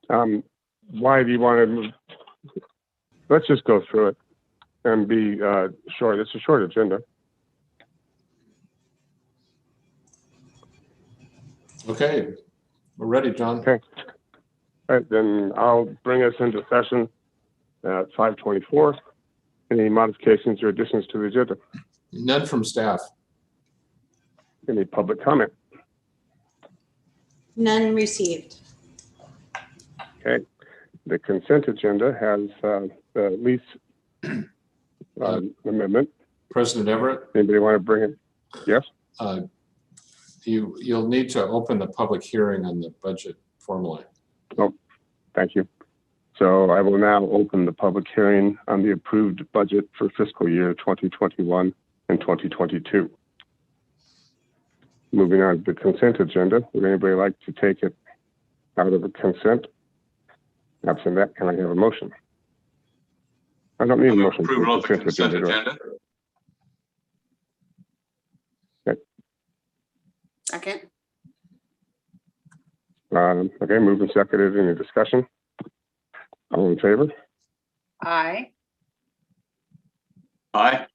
Why do you want to move? Let's just go through it and be short. It's a short agenda. Okay, we're ready, John. Okay. All right, then I'll bring us into session at 5:24. Any modifications or additions to the agenda? None from staff. Any public comment? None received. Okay. The consent agenda has the lease amendment. President Everett? Anybody want to bring it? Yes? You'll need to open the public hearing on the budget formally. Oh, thank you. So I will now open the public hearing on the approved budget for fiscal year 2021 and 2022. Moving on to the consent agenda. Would anybody like to take it out of the consent? Absent that, can I have a motion? I don't need a motion for approval the of the consent agenda. Okay. Second. Okay, moved and seconded. Any discussion? All in favor? Aye. Aye.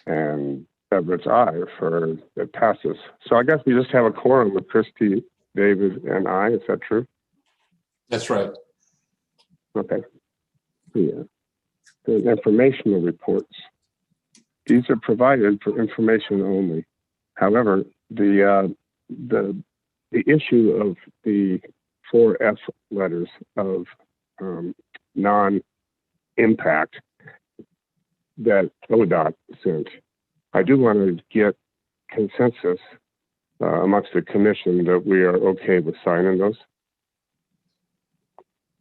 And Everett's aye for it passes. So I guess we just have a quorum with Christy, David, and I. Is that true? That's right. Okay. Yeah. The informational reports. These are provided for information only. However, the issue of the 4F letters of non-impact that ODOT sent, I do want to get consensus amongst the commission that we are okay with signing those.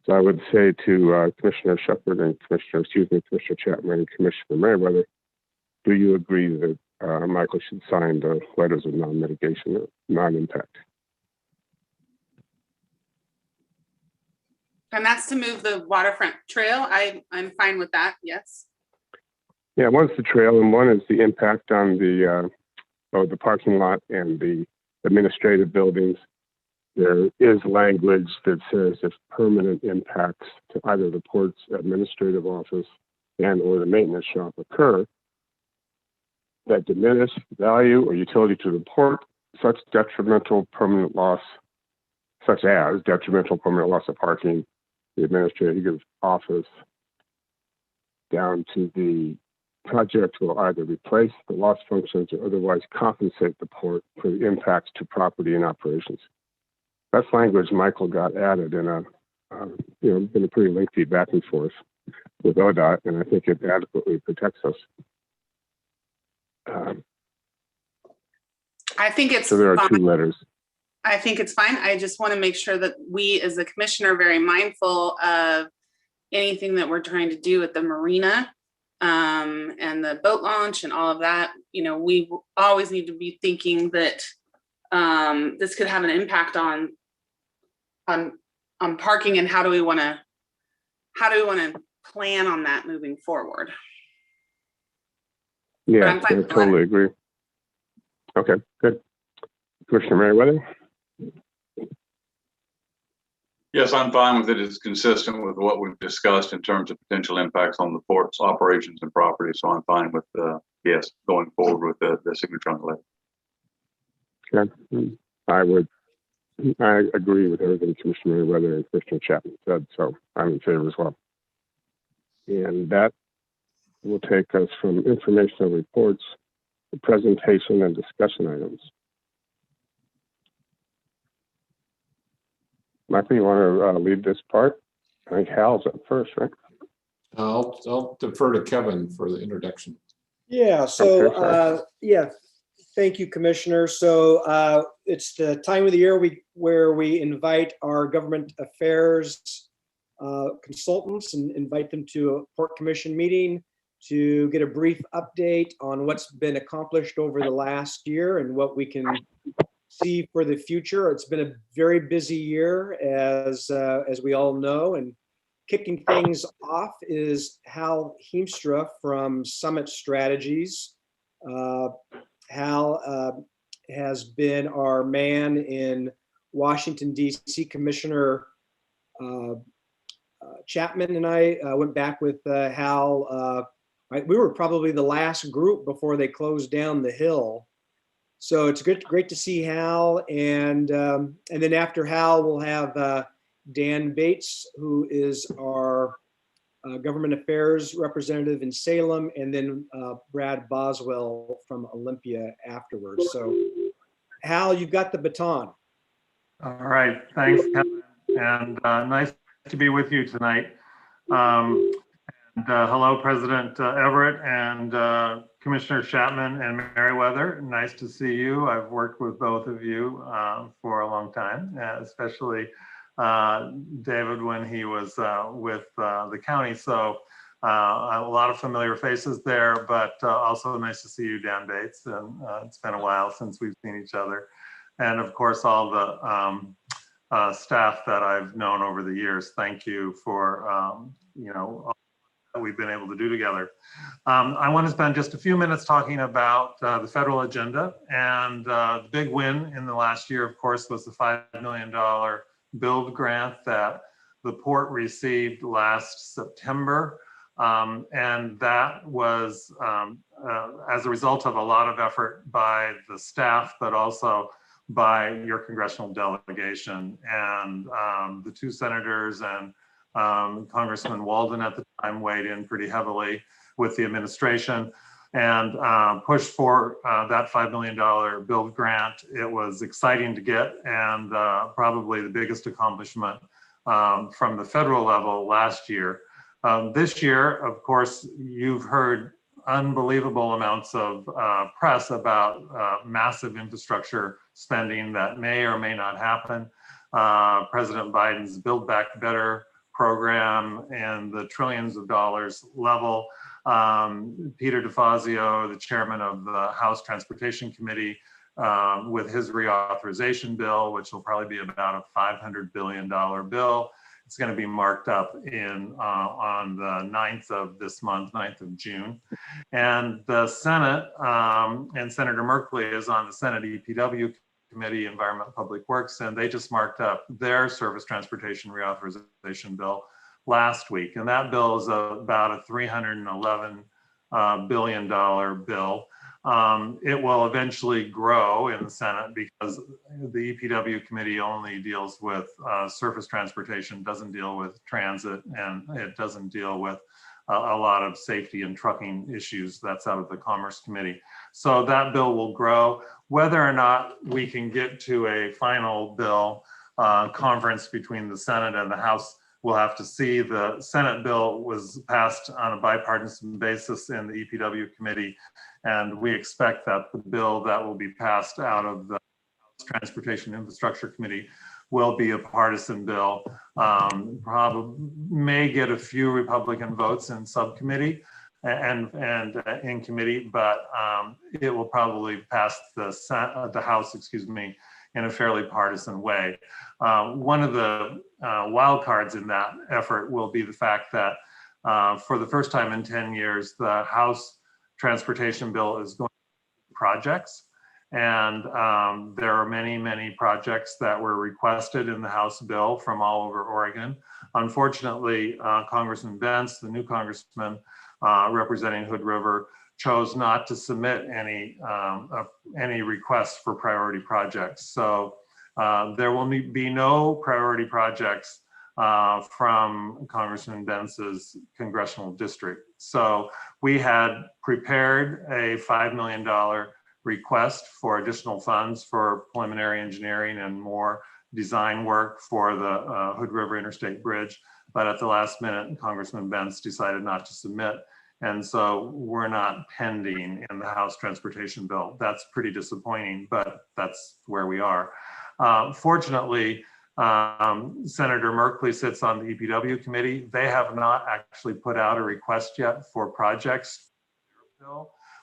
So I would say to Commissioner Shepard and Commissioner Chapman and Commissioner Merriweather, do you agree that Michael should sign the letters of non-mitigation or non-impact? And that's to move the waterfront trail. I'm fine with that. Yes. Yeah, one's the trail and one is the impact on the parking lot and the administrative buildings. There is language that says if permanent impacts to either the port's administrative office and or the maintenance shop occur that diminish value or utility to the port, such as detrimental permanent loss of parking, the administrative office down to the project will either replace the lost functions or otherwise compensate the port for the impacts to property and operations. That's language Michael got added in been a pretty lengthy back and forth with ODOT, and I think it adequately protects us. I think it's so there are fine. 2 letters. I think it's fine. I just want to make sure that we as the commission are very mindful of anything that we're trying to do at the marina and the boat launch and all of that. You know, we always need to be thinking that this could have an impact on parking, and how do we want to plan on that moving forward? Yeah, I totally agree. Okay, good. Commissioner Merriweather? Yes, I'm fine with it. It's consistent with what we've discussed in terms of potential impacts on the port's operations and property. So I'm fine with, yes, going forward with the signature on the letter. Okay. I agree with everything Commissioner Merriweather and Commissioner Chapman said, so I'm in favor as well. And that will take us from informational reports to presentation and discussion items. Michael, you want to lead this part? I think Hal's up first, right? I'll defer to Kevin for the introduction. Yeah, so Okay, thank you, Commissioner. So it's the time of the year where we invite our government affairs consultants and invite them to a Port Commission meeting to get a brief update on what's been accomplished over the last year and what we can see for the future. It's been a very busy year, as we all know, and kicking things off is Hal Heemstra from Summit Strategies. Hal has been our man in Washington, D.C. Commissioner Chapman and I went back with Hal. We were probably the last group before they closed down the hill. So it's great to see Hal. And then after Hal, we'll have Dan Bates, who is our government affairs representative in Salem, and then Brad Boswell from Olympia afterwards. So Hal, you've got the baton. All right, thanks, Kevin, and nice to be with you tonight. Hello, President Everett and Commissioner Chapman and Merriweather. Nice to see you. I've worked with both of you for a long time, especially David when he was with the county. So a lot of familiar faces there, but also nice to see you, Dan Bates. And it's been a while since we've seen each other. And of course, all the staff that I've known over the years. Thank you for, all that we've been able to do together. I want to spend just a few minutes talking about the federal agenda. And the big win in the last year, of course, was the $5 million build grant that the port received last September. And that was as a result of a lot of effort by the staff, but also by your congressional delegation. And the two senators and Congressman Walden at the time weighed in pretty heavily with the administration and pushed for that $5 million build grant. It was exciting to get, and probably the biggest accomplishment from the federal level last year. This year, of course, you've heard unbelievable amounts of press about massive infrastructure spending that may or may not happen. President Biden's Build Back Better program and the trillions of dollars level. Peter DeFazio, the chairman of the House Transportation Committee, with his reauthorization bill, which will probably be about a $500 billion bill. It's going to be marked up on the 9th of this month, 9th of June. And the Senate, and Senator Merkley is on the Senate EPW Committee, Environment and Public Works, and they just marked up their surface transportation reauthorization bill last week. And that bill is about a $311 billion bill. It will eventually grow in the Senate because the EPW committee only deals with surface transportation, doesn't deal with transit, and it doesn't deal with a lot of safety and trucking issues. That's out of the Commerce Committee. So that bill will grow. Whether or not we can get to a final bill conference between the Senate and the House, we'll have to see. The Senate bill was passed on a bipartisan basis in the EPW committee, and we expect that the bill that will be passed out of the House Transportation Infrastructure Committee will be a partisan bill. Probably may get a few Republican votes in subcommittee and in committee, but it will probably pass the House, in a fairly partisan way. One of the wild cards in that effort will be the fact that for the first time in 10 years, the House Transportation Bill is going to projects. And there are many, many projects that were requested in the House bill from all over Oregon. Unfortunately, Congressman Bentz, the new congressman representing Hood River, chose not to submit any requests for priority projects. So there will be no priority projects from Congressman Bentz's congressional district. So we had prepared a $5 million request for additional funds for preliminary engineering and more design work for the Hood River Interstate Bridge. But at the last minute, Congressman Bentz decided not to submit. And so we're not pending in the House Transportation Bill. That's pretty disappointing, but that's where we are. Fortunately, Senator Merkley sits on the EPW committee. They have not actually put out a request yet for projects,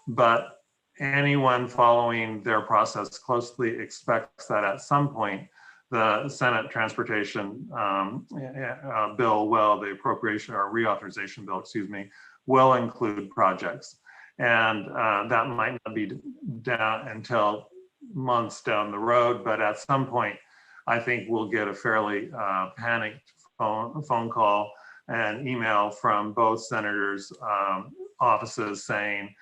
but anyone following their process closely expects that at some point the Senate Transportation bill, the appropriation or reauthorization bill, will include projects. And that might not be down until months down the road, but at some point, I think we'll get a fairly panicked phone call and email from both senators' offices saying,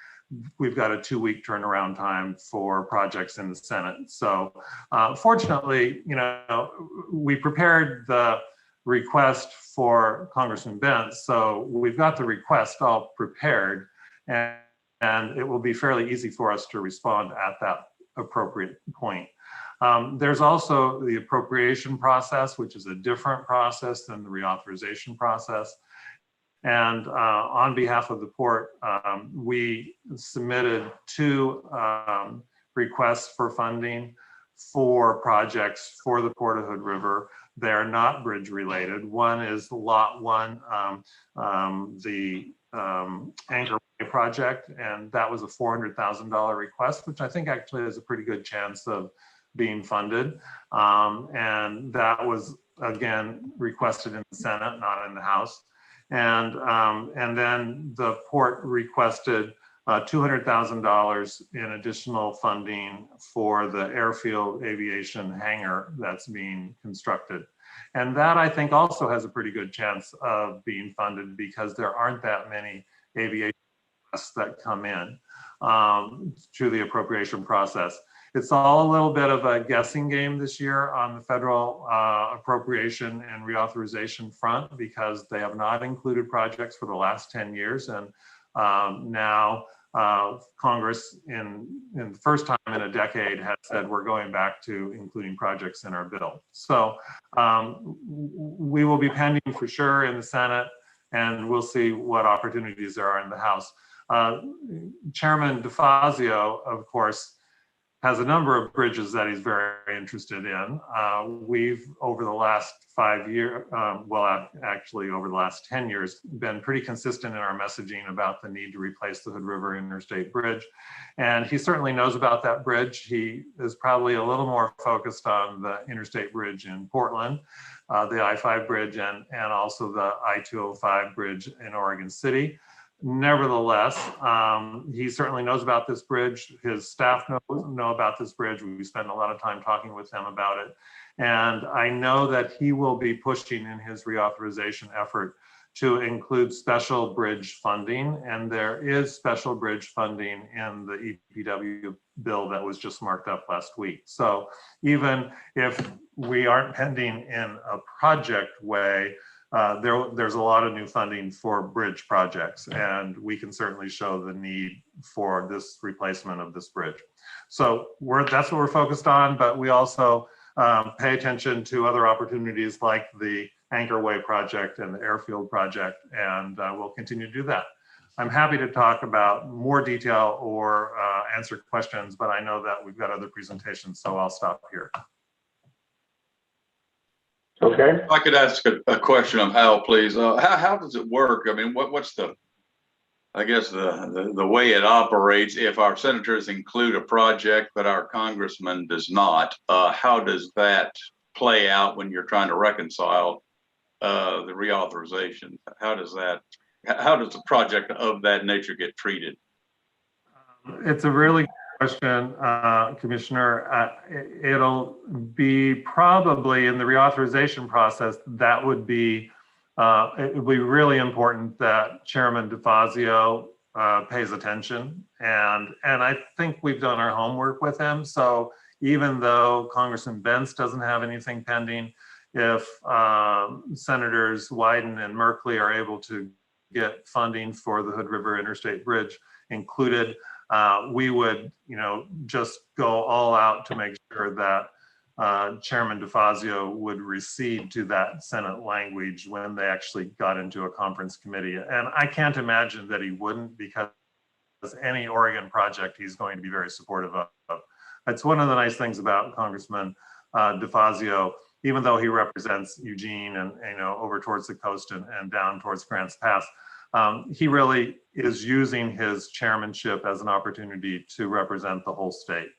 we've got a 2-week turnaround time for projects in the Senate. So fortunately, we prepared the request for Congressman Bentz. So we've got the request all prepared, and it will be fairly easy for us to respond at that appropriate point. There's also the appropriation process, which is a different process than the reauthorization process. And on behalf of the port, we submitted 2 requests for funding for projects for the Port of Hood River. They're not bridge related. One is Lot 1, the Hangar project, and that was a $400,000 request, which I think actually has a pretty good chance of being funded. And that was, again, requested in the Senate, not in the House. And then the port requested $200,000 in additional funding for the airfield aviation hangar that's being constructed. And that, I think, also has a pretty good chance of being funded because there aren't that many aviation requests that come in through the appropriation process. It's all a little bit of a guessing game this year on the federal appropriation and reauthorization front because they have not included projects for the last 10 years. And now Congress, in the first time in a decade, has said we're going back to including projects in our bill. So we will be pending for sure in the Senate, and we'll see what opportunities there are in the House. Chairman DeFazio, of course, has a number of bridges that he's very interested in. We've, over the last 5 years, well, actually over the last 10 years, been pretty consistent in our messaging about the need to replace the Hood River Interstate Bridge. And he certainly knows about that bridge. He is probably a little more focused on the Interstate Bridge in Portland, the I-5 bridge, and also the I-205 bridge in Oregon City. Nevertheless, he certainly knows about this bridge. His staff know about this bridge. We spend a lot of time talking with him about it. And I know that he will be pushing in his reauthorization effort to include special bridge funding. And there is special bridge funding in the EPW bill that was just marked up last week. So even if we aren't pending in a project way, there's a lot of new funding for bridge projects, and we can certainly show the need for this replacement of this bridge. So that's what we're focused on, but we also pay attention to other opportunities like the Hangar Way project and the airfield project, and we'll continue to do that. I'm happy to talk about more detail or answer questions, but I know that we've got other presentations, so I'll stop here. Okay. If I could ask a question of Hal, please. How does it work? I mean, what's the, I guess, the way it operates if our senators include a project but our congressman does not? How does that play out when you're trying to reconcile the reauthorization? How does a project of that nature get treated? It's a really good question, Commissioner. It'll be probably in the reauthorization process. That would be it would be really important that Chairman DeFazio pays attention, and I think we've done our homework with him. So even though Congressman Bentz doesn't have anything pending, if Senators Wyden and Merkley are able to get funding for the Hood River Interstate Bridge included, we would, just go all out to make sure that Chairman DeFazio would recede to that Senate language when they actually got into a conference committee. And I can't imagine that he wouldn't, because any Oregon project he's going to be very supportive of. It's one of the nice things about Congressman DeFazio, even though he represents Eugene and over towards the coast and down towards Grants Pass. He really is using his chairmanship as an opportunity to represent the whole state.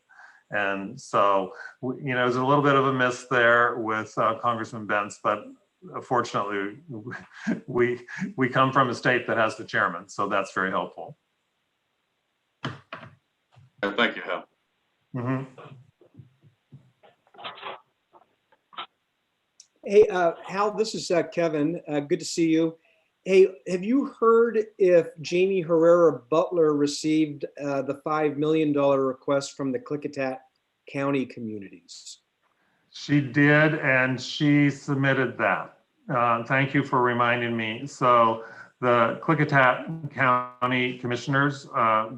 And so, there's a little bit of a miss there with Congressman Bentz, but fortunately, we come from a state that has the chairman, so that's very helpful. Thank you, Hal. Mm-hmm. Hey, Hal, this is Kevin. Good to see you. Hey, have you heard if Jamie Herrera Butler received the $5 million request from the Klickitat County communities? She did, and she submitted that. Thank you for reminding me. So the Klickitat County commissioners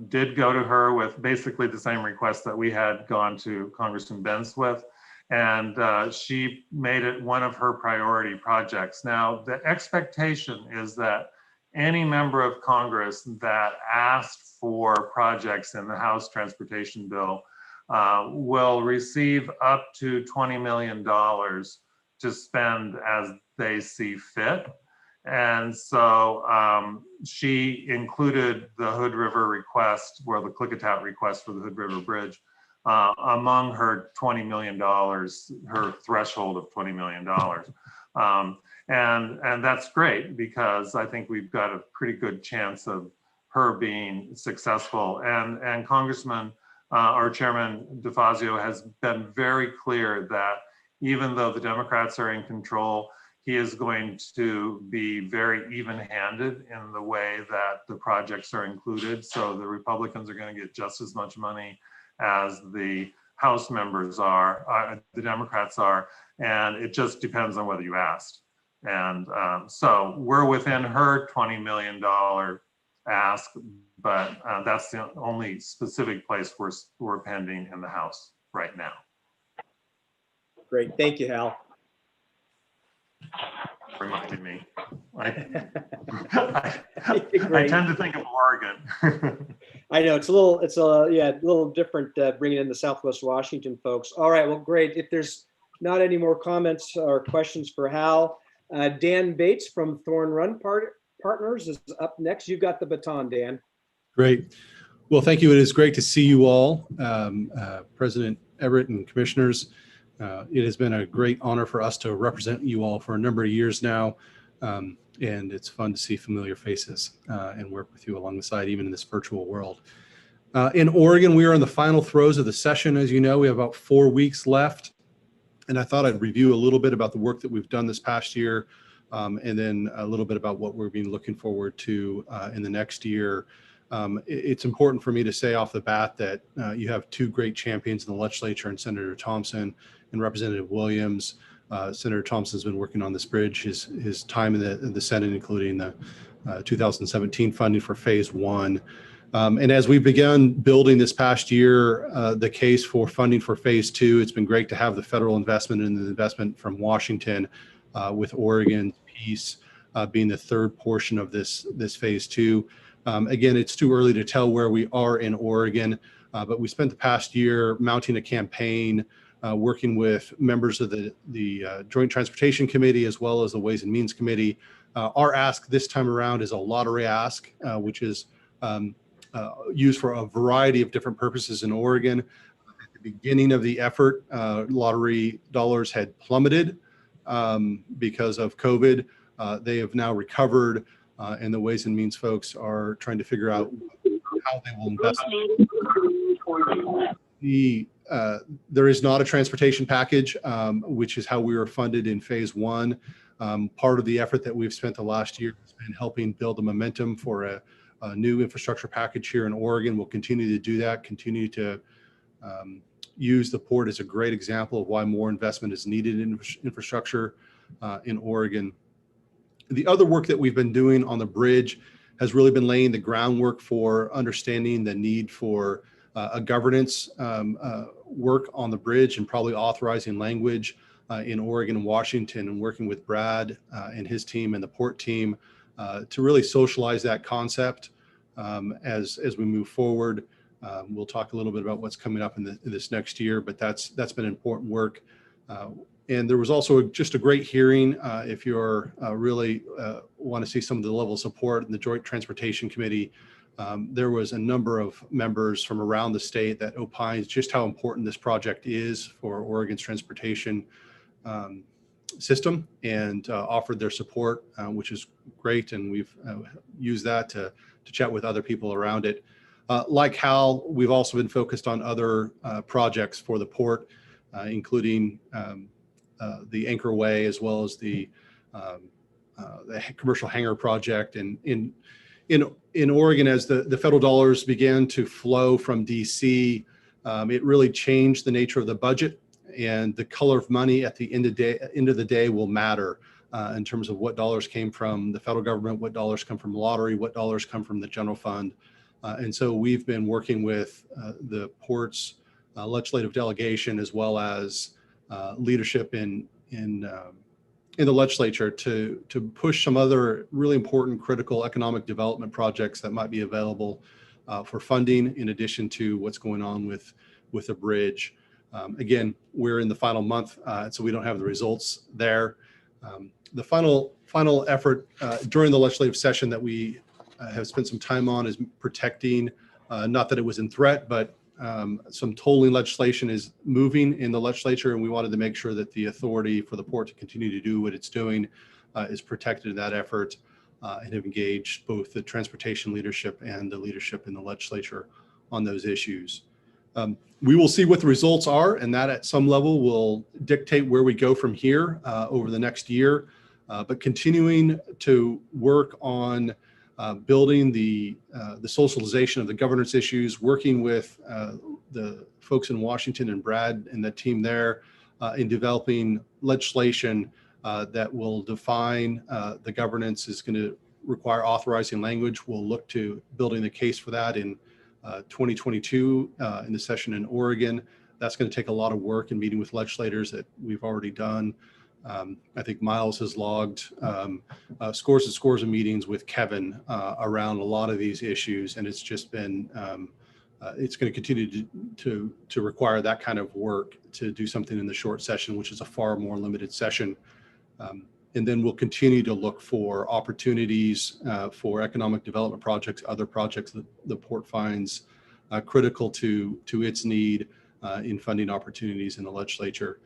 did go to her with basically the same request that we had gone to Congressman Benz with. And she made it one of her priority projects. Now, the expectation is that any member of Congress that asked for projects in the House Transportation Bill will receive up to $20 million to spend as they see fit. And so she included the Hood River request, or the Klickitat request for the Hood River Bridge, among her $20 million, her threshold of $20 million. And that's great, because I think we've got a pretty good chance of her being successful. And Congressman, our Chairman DeFazio has been very clear that even though the Democrats are in control, he is going to be very even-handed in the way that the projects are included. So the Republicans are going to get just as much money as the House members are, the Democrats are, and it just depends on whether you asked. And so we're within her $20 million ask, but that's the only specific place we're pending in the House right now. Great, thank you, Hal. Reminded me. I Great. tend to think of Oregon. I know it's a little different bringing in the Southwest Washington folks. All right, well, great. If there's not any more comments or questions for Hal, Dan Bates from Thorn Run Partners is up next. You've got the baton, Dan. Great. Well, thank you. It is great to see you all, President Everett and commissioners. It has been a great honor for us to represent you all for a number of years now. And it's fun to see familiar faces and work with you along the side, even in this virtual world. In Oregon, we are in the final throes of the session. As you know, we have about 4 weeks left. And I thought I'd review a little bit about the work that we've done this past year, and then a little bit about what we're being looking forward to in the next year. It's important for me to say off the bat that you have two great champions in the legislature, and Senator Thompson and Representative Williams. Senator Thompson's been working on this bridge his time in the Senate, including the 2017 funding for phase 1. And as we began building this past year, the case for funding for phase 2, it's been great to have the federal investment and the investment from Washington, with Oregon's piece being the third portion of this phase 2. Again, it's too early to tell where we are in Oregon, but we spent the past year mounting a campaign, working with members of the Joint Transportation Committee as well as the Ways and Means Committee. Our ask this time around is a lottery ask, which is used for a variety of different purposes in Oregon. At the beginning of the effort, lottery dollars had plummeted because of COVID. They have now recovered, and the Ways and Means folks are trying to figure out how they will invest. There is not a transportation package, which is how we were funded in phase 1. Part of the effort that we've spent the last year has been helping build the momentum for a new infrastructure package here in Oregon. We'll continue to do that, continue to use the port as a great example of why more investment is needed in infrastructure in Oregon. The other work that we've been doing on the bridge has really been laying the groundwork for understanding the need for a governance work on the bridge, and probably authorizing language in Oregon and Washington, and working with Brad and his team and the port team to really socialize that concept as we move forward. We'll talk a little bit about what's coming up in this next year, but that's been important work. And there was also just a great hearing. If you're really want to see some of the level of support in the Joint Transportation Committee, there was a number of members from around the state that opines just how important this project is for Oregon's transportation system, and offered their support, which is great. And we've used that to chat with other people around it. Like Hal, we've also been focused on other projects for the port, including the Anchor Way, as well as the commercial hangar project. And in Oregon, as the federal dollars began to flow from DC, it really changed the nature of the budget, and the color of money at the end of the day will matter in terms of what dollars came from the federal government, what dollars come from lottery, what dollars come from the general fund. And so we've been working with the port's legislative delegation, as well as leadership in the legislature to push some other really important critical economic development projects that might be available for funding, in addition to what's going on with the bridge. Again, we're in the final month, so we don't have the results there. The final effort during the legislative session that we have spent some time on is protecting, not that it was in threat, but some tolling legislation is moving in the legislature, and we wanted to make sure that the authority for the port to continue to do what it's doing is protected in that effort, and have engaged both the transportation leadership and the leadership in the legislature on those issues. We will see what the results are, and that at some level will dictate where we go from here over the next year. But continuing to work on building the socialization of the governance issues, working with the folks in Washington and Brad and the team there in developing legislation that will define the governance, is going to require authorizing language. We'll look to building the case for that in 2022 in the session in Oregon. That's going to take a lot of work and meeting with legislators that we've already done. I think Miles has logged scores and scores of meetings with Kevin around a lot of these issues, and it's just been it's going to continue to require that kind of work to do something in the short session, which is a far more limited session. And then we'll continue to look for opportunities for economic development projects, other projects that the port finds critical to its need in funding opportunities in the legislature.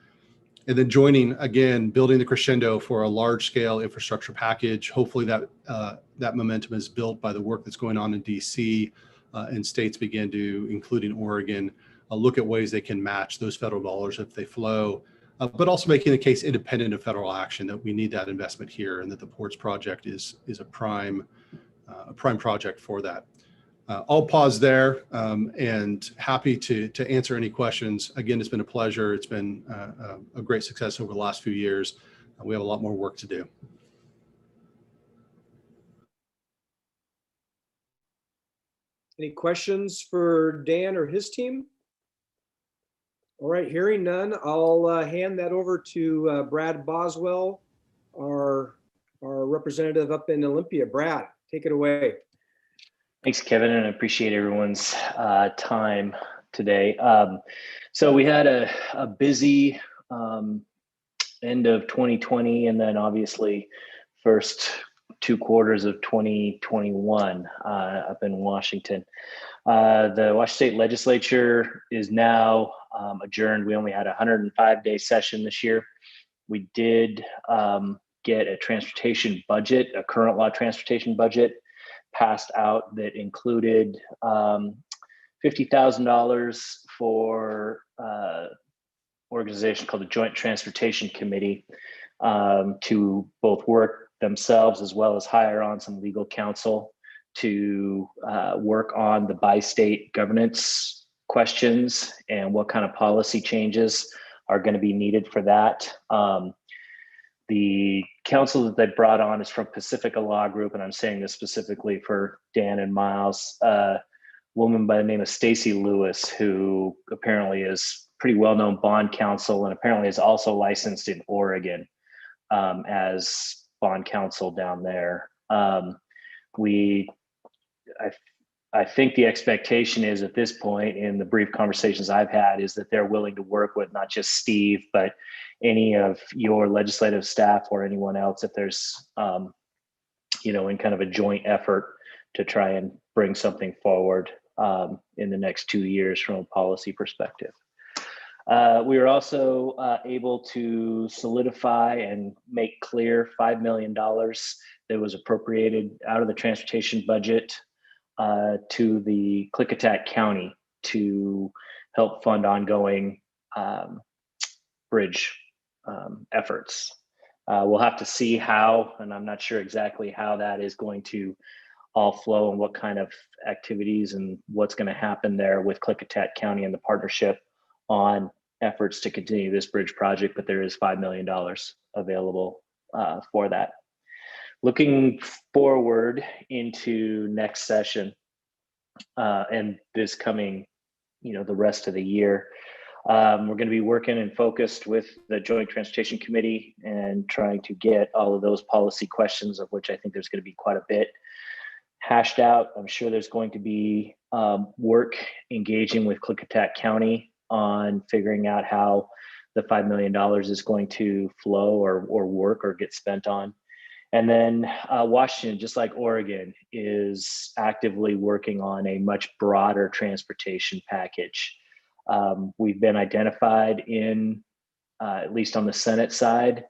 And then joining, again, building the crescendo for a large-scale infrastructure package. Hopefully that momentum is built by the work that's going on in DC, and states begin to, including Oregon, look at ways they can match those federal dollars if they flow. But also making the case independent of federal action that we need that investment here, and that the ports project is a prime project for that. I'll pause there and happy to answer any questions. Again, it's been a pleasure. It's been a great success over the last few years. We have a lot more work to do. Any questions for Dan or his team? All right, hearing none, I'll hand that over to Brad Boswell, our representative up in Olympia. Brad, take it away. Thanks, Kevin, and I appreciate everyone's time today. So we had a busy end of 2020, and then obviously first 2 quarters of 2021 up in Washington. The Washington State Legislature is now adjourned. We only had a 105-day session this year. We did get a transportation budget, a current law transportation budget passed out that included $50,000 for organization called the Joint Transportation Committee to both work themselves as well as hire on some legal counsel to work on the bi-state governance questions and what kind of policy changes are going to be needed for that. The counsel that they brought on is from Pacifica Law Group, and I'm saying this specifically for Dan and Miles, a woman by the name of Stacy Lewis, who apparently is pretty well-known bond counsel and apparently is also licensed in Oregon as bond counsel down there. I think the expectation is at this point, in the brief conversations I've had, is that they're willing to work with not just Steve, but any of your legislative staff or anyone else if there's, in kind of a joint effort to try and bring something forward in the next 2 years from a policy perspective. We were also able to solidify and make clear $5 million that was appropriated out of the transportation budget to the Klickitat County to help fund ongoing bridge efforts. We'll have to see how, and I'm not sure exactly how that is going to all flow and what kind of activities and what's going to happen there with Klickitat County and the partnership on efforts to continue this bridge project, but there is $5 million available for that. Looking forward into next session and this coming, the rest of the year, we're going to be working and focused with the Joint Transportation Committee and trying to get all of those policy questions, of which I think there's going to be quite a bit, hashed out. I'm sure there's going to be work engaging with Klickitat County on figuring out how the $5 million is going to flow or work or get spent on. And then Washington, just like Oregon, is actively working on a much broader transportation package. We've been identified in, at least on the Senate side,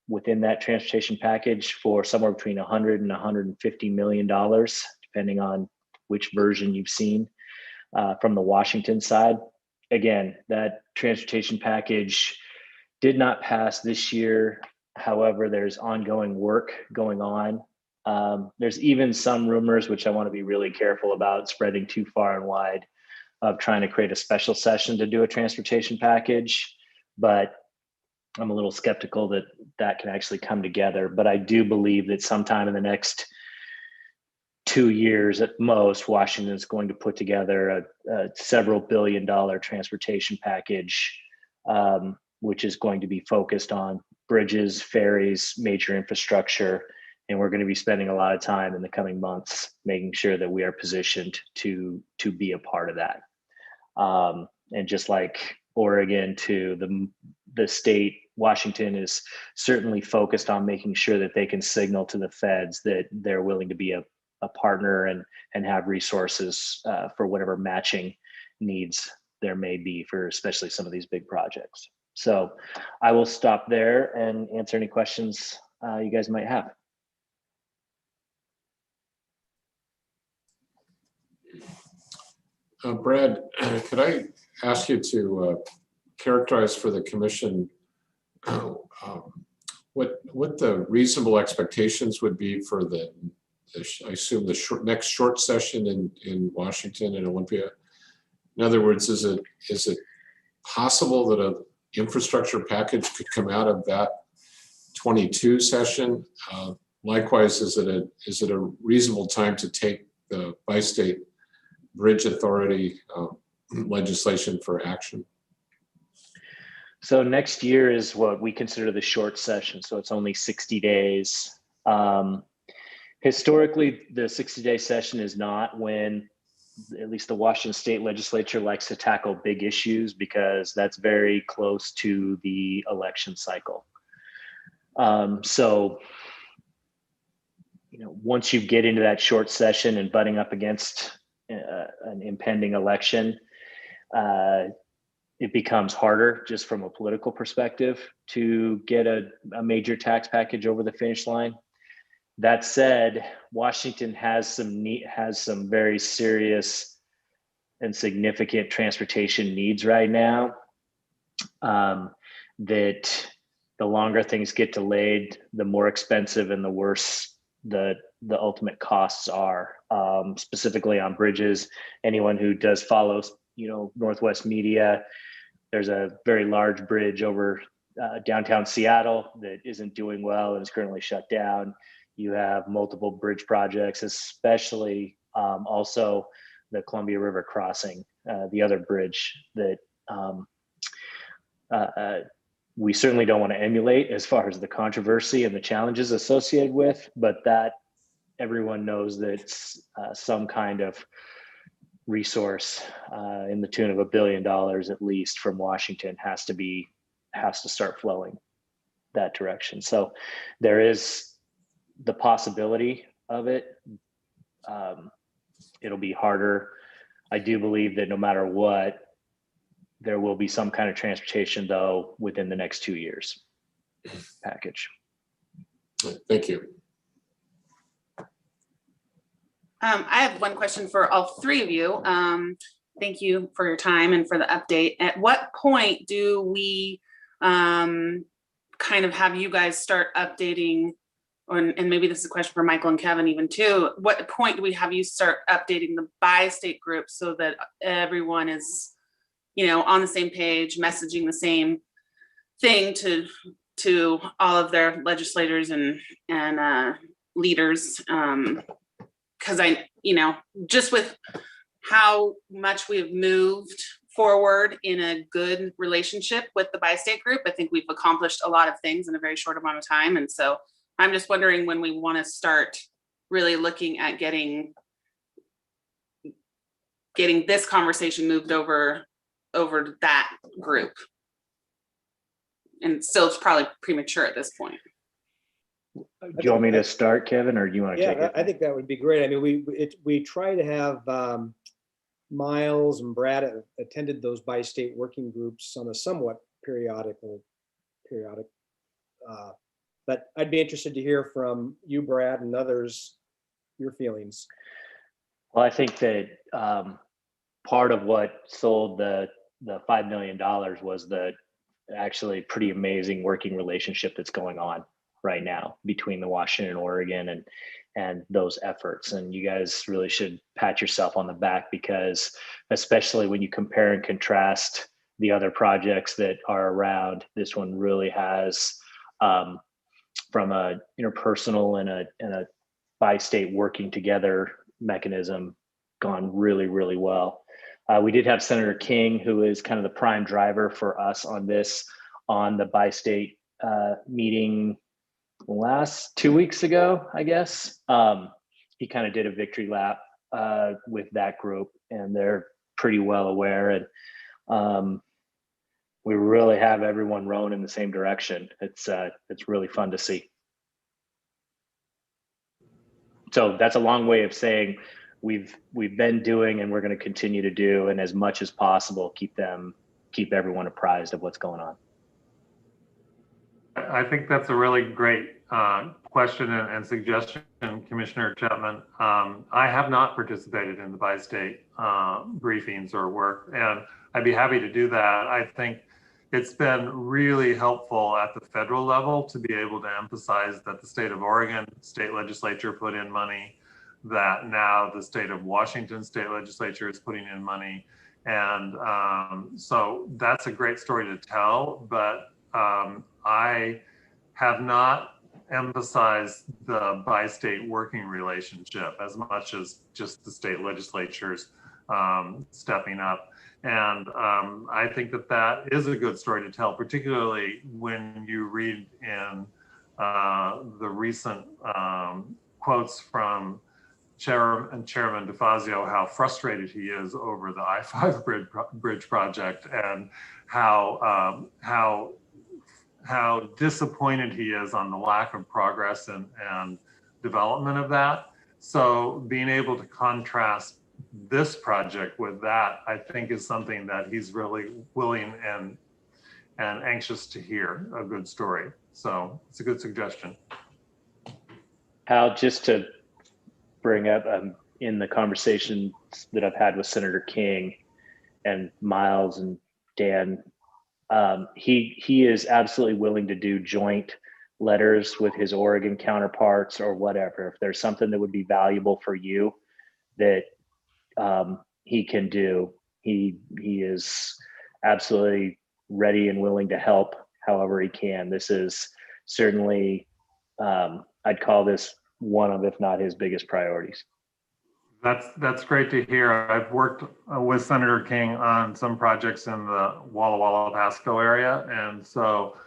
within that transportation package for somewhere between $100 and $150 million, depending on which version you've seen from the Washington side. Again, that transportation package did not pass this year. However, there's ongoing work going on. There's even some rumors, which I want to be really careful about spreading too far and wide, of trying to create a special session to do a transportation package. But I'm a little skeptical that that can actually come together. But I do believe that sometime in the next 2 years at most, Washington is going to put together a several billion-dollar transportation package, which is going to be focused on bridges, ferries, major infrastructure. And we're going to be spending a lot of time in the coming months making sure that we are positioned to be a part of that. And just like Oregon to the state, Washington is certainly focused on making sure that they can signal to the feds that they're willing to be a partner and have resources for whatever matching needs there may be for especially some of these big projects. So I will stop there and answer any questions you guys might have. Brad, could I ask you to characterize for the commission what the reasonable expectations would be for I assume the next short session in Washington and Olympia? In other words, is it possible that an infrastructure package could come out of that 22 session? Likewise, is it a reasonable time to take the Bistate Bridge Authority legislation for action? So next year is what we consider the short session. So it's only 60 days. Historically, the 60-day session is not when at least the Washington State Legislature likes to tackle big issues, because that's very close to the election cycle. So, once you get into that short session and butting up against an impending election, it becomes harder just from a political perspective to get a major tax package over the finish line. That said, Washington has some very serious and significant transportation needs right now, that the longer things get delayed, the more expensive and the worse the ultimate costs are, specifically on bridges. Anyone who does follow, Northwest media, there's a very large bridge over downtown Seattle that isn't doing well and is currently shut down. You have multiple bridge projects, especially also the Columbia River crossing, the other bridge that we certainly don't want to emulate as far as the controversy and the challenges associated with, but that everyone knows that it's some kind of resource in the tune of $1 billion at least from Washington has to start flowing that direction. So there is the possibility of it. It'll be harder. I do believe that no matter what, there will be some kind of transportation, though, within the next 2 years package. Thank you. I have one question for all three of you. Thank you for your time and for the update. At what point do we kind of have you guys start updating, and maybe this is a question for Michael and Kevin even too, what point do we have you start updating the bi-state group so that everyone is, you know, on the same page, messaging the same thing to all of their legislators and leaders? Because you know, just with how much we have moved forward in a good relationship with the bi-state group, I think we've accomplished a lot of things in a very short amount of time. And so I'm just wondering when we want to start really looking at getting this conversation moved over that group. And still, it's probably premature at this point. Do you want me to start, Kevin, or do you want to take it? I think that would be great. I mean, we try to have Miles and Brad attended those bi-state working groups on a somewhat periodic, but I'd be interested to hear from you, Brad, and others, your feelings. Well, I think that part of what sold the $5 million was the actually pretty amazing working relationship that's going on right now between the Washington, Oregon, and those efforts. And you guys really should pat yourself on the back, because especially when you compare and contrast the other projects that are around, this one really has, from a interpersonal and a bi-state working together mechanism, gone really, really well. We did have Senator King, who is kind of the prime driver for us on this, on the bi-state meeting last 2 weeks ago, I guess. He kind of did a victory lap with that group, and they're pretty well aware. And we really have everyone rowing in the same direction. It's really fun to see. So that's a long way of saying we've been doing, and we're going to continue to do, and as much as possible, keep everyone apprised of what's going on. I think that's a really great question and suggestion, Commissioner Chapman. I have not participated in the bi-state briefings or work, and I'd be happy to do that. I think it's been really helpful at the federal level to be able to emphasize that the state of Oregon state legislature put in money, that now the state of Washington state legislature is putting in money. And so that's a great story to tell, but I have not emphasized the bi-state working relationship as much as just the state legislatures stepping up. And I think that is a good story to tell, particularly when you read in the recent quotes from Chairman DeFazio, how frustrated he is over the I-5 bridge project, and how disappointed he is on the lack of progress and development of that. So being able to contrast this project with that, I think, is something that he's really willing and anxious to hear a good story. So it's a good suggestion. Hal, just to bring up, in the conversations that I've had with Senator King and Miles and Dan, he is absolutely willing to do joint letters with his Oregon counterparts or whatever. If there's something that would be valuable for you that he can do, he is absolutely ready and willing to help however he can. This is certainly, I'd call this one of, if not his biggest priorities. That's great to hear. I've worked with Senator King on some projects in the Walla Walla Pasco area, and so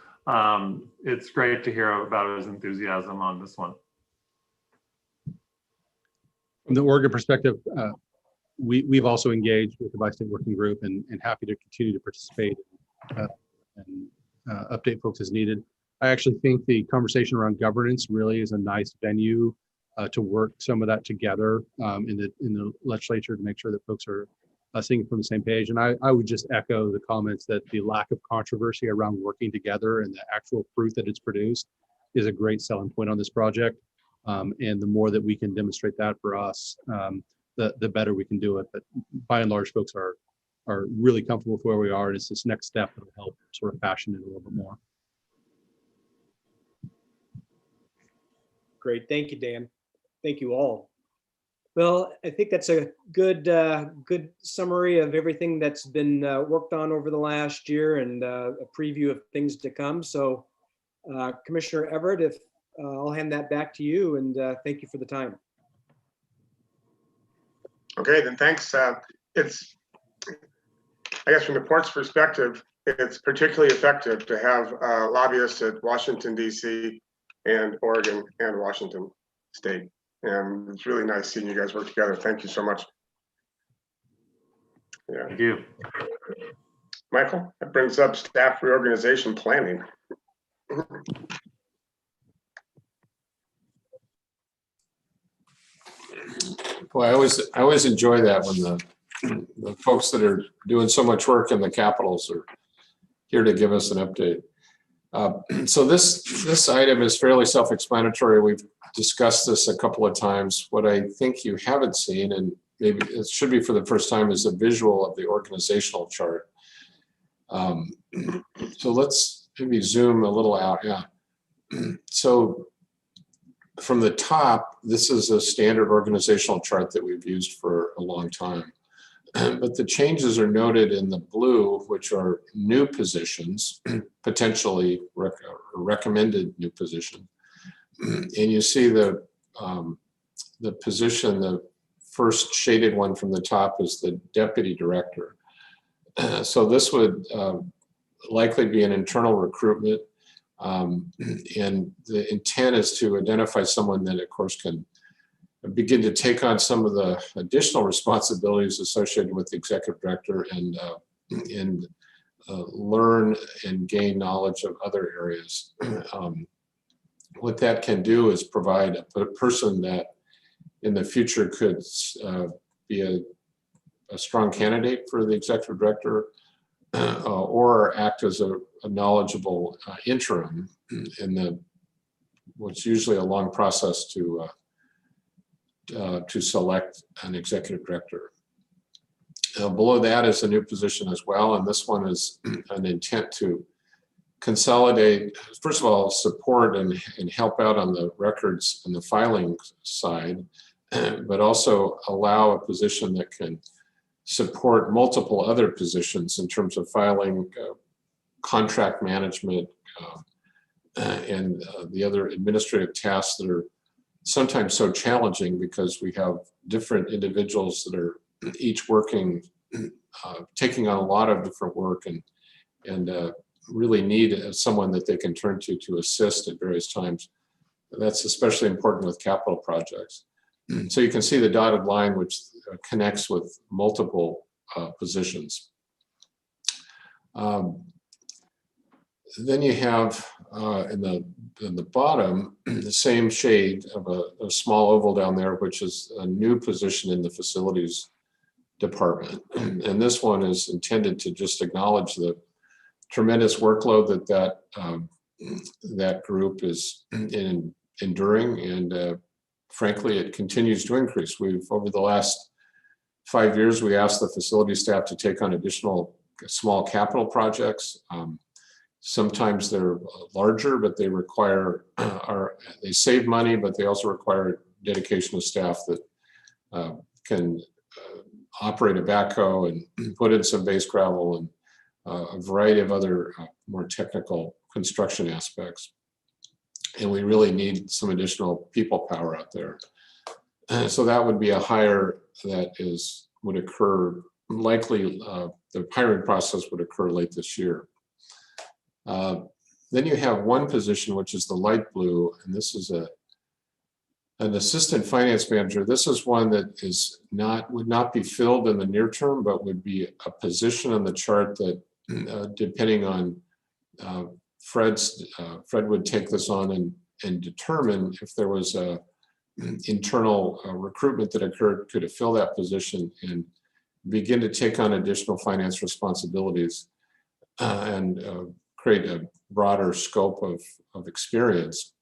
it's great to hear about his enthusiasm on this one. From the Oregon perspective, we've also engaged with the bi-state working group and happy to continue to participate and update folks as needed. I actually think the conversation around governance really is a nice venue to work some of that together in the legislature to make sure that folks are singing from the same page. And I would just echo the comments that the lack of controversy around working together and the actual fruit that it's produced is a great selling point on this project. And the more that we can demonstrate that for us, the better we can do it. But by and large, folks are are really comfortable with where we are. And it's this next step that will help sort of fashion it a little bit more. Great. Thank you, Dan. Thank you all. Well, I think that's a good good summary of everything that's been worked on over the last year and a preview of things to come. So Commissioner Everett, if I'll hand that back to you, and thank you for the time. Okay, then thanks. It's, I guess from the port's perspective, it's particularly effective to have lobbyists at Washington, D.C. and Oregon and Washington State. And it's really nice seeing you guys work together. Thank you so much. Yeah. Thank you. Michael, that brings up staff reorganization planning. Boy, I always enjoy that when the folks that are doing so much work in the capitals are here to give us an update. So this item is fairly self-explanatory. We've discussed this a couple of times. What I think you haven't seen, and maybe it should be for the first time, is a visual of the organizational chart. So let's maybe zoom a little out. Yeah. So from the top, this is a standard organizational chart that we've used for a long time. But the changes are noted in the blue, which are new positions, potentially recommended new position. And you see the position, the first shaded one from the top is the deputy director. So this would likely be an internal recruitment. And the intent is to identify someone that, of course, can begin to take on some of the additional responsibilities associated with the executive director and learn and gain knowledge of other areas. What that can do is provide a person that in the future could be a strong candidate for the executive director or act as a knowledgeable interim in what's usually a long process to select an executive director. Below that is a new position as well, and this one is an intent to consolidate, first of all, support and help out on the records and the filing side, but also allow a position that can support multiple other positions in terms of filing, contract management, and the other administrative tasks that are sometimes so challenging because we have different individuals that are each working, taking on a lot of different work and really need someone that they can turn to assist at various times. That's especially important with capital projects. So you can see the dotted line which connects with multiple positions. Then you have in the bottom the same shade of a small oval down there, which is a new position in the facilities department. And this one is intended to just acknowledge the tremendous workload that group is enduring, and frankly, it continues to increase. Over the last 5 years, we asked the facility staff to take on additional small capital projects. Sometimes they're larger, but they require, they save money, but they also require dedication of staff that can operate a backhoe and put in some base gravel and a variety of other more technical construction aspects. And we really need some additional people power out there. So that would be a hire that would occur, likely the hiring process would occur late this year. Then you have one position, which is the light blue, and this is an assistant finance manager. This is one that would not be filled in the near term, but would be a position on the chart that, depending on Fred would take this on and determine if there was a internal recruitment that occurred, could it fill that position and begin to take on additional finance responsibilities and create a broader scope of experience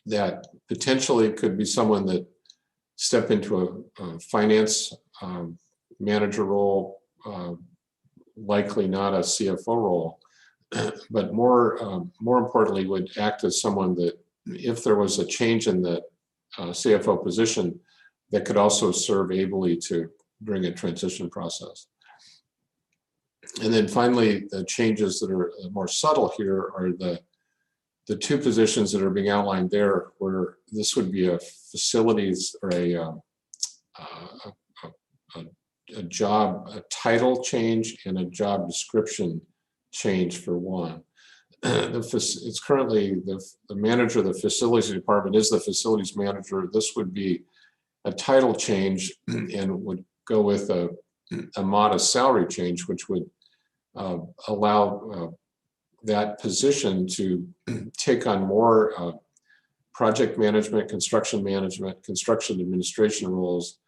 that potentially could be someone that step into a finance manager role likely not a CFO role, but more importantly, would act as someone that, if there was a change in the CFO position, that could also serve ably to during a transition process. And then finally, the changes that are more subtle here are the two positions that are being outlined there, where this would be a facilities or a title change and a job description change for one. It's currently the manager of the facilities department is the facilities manager. This would be a title change and would go with a modest salary change, which would allow that position to take on more project management, construction administration roles,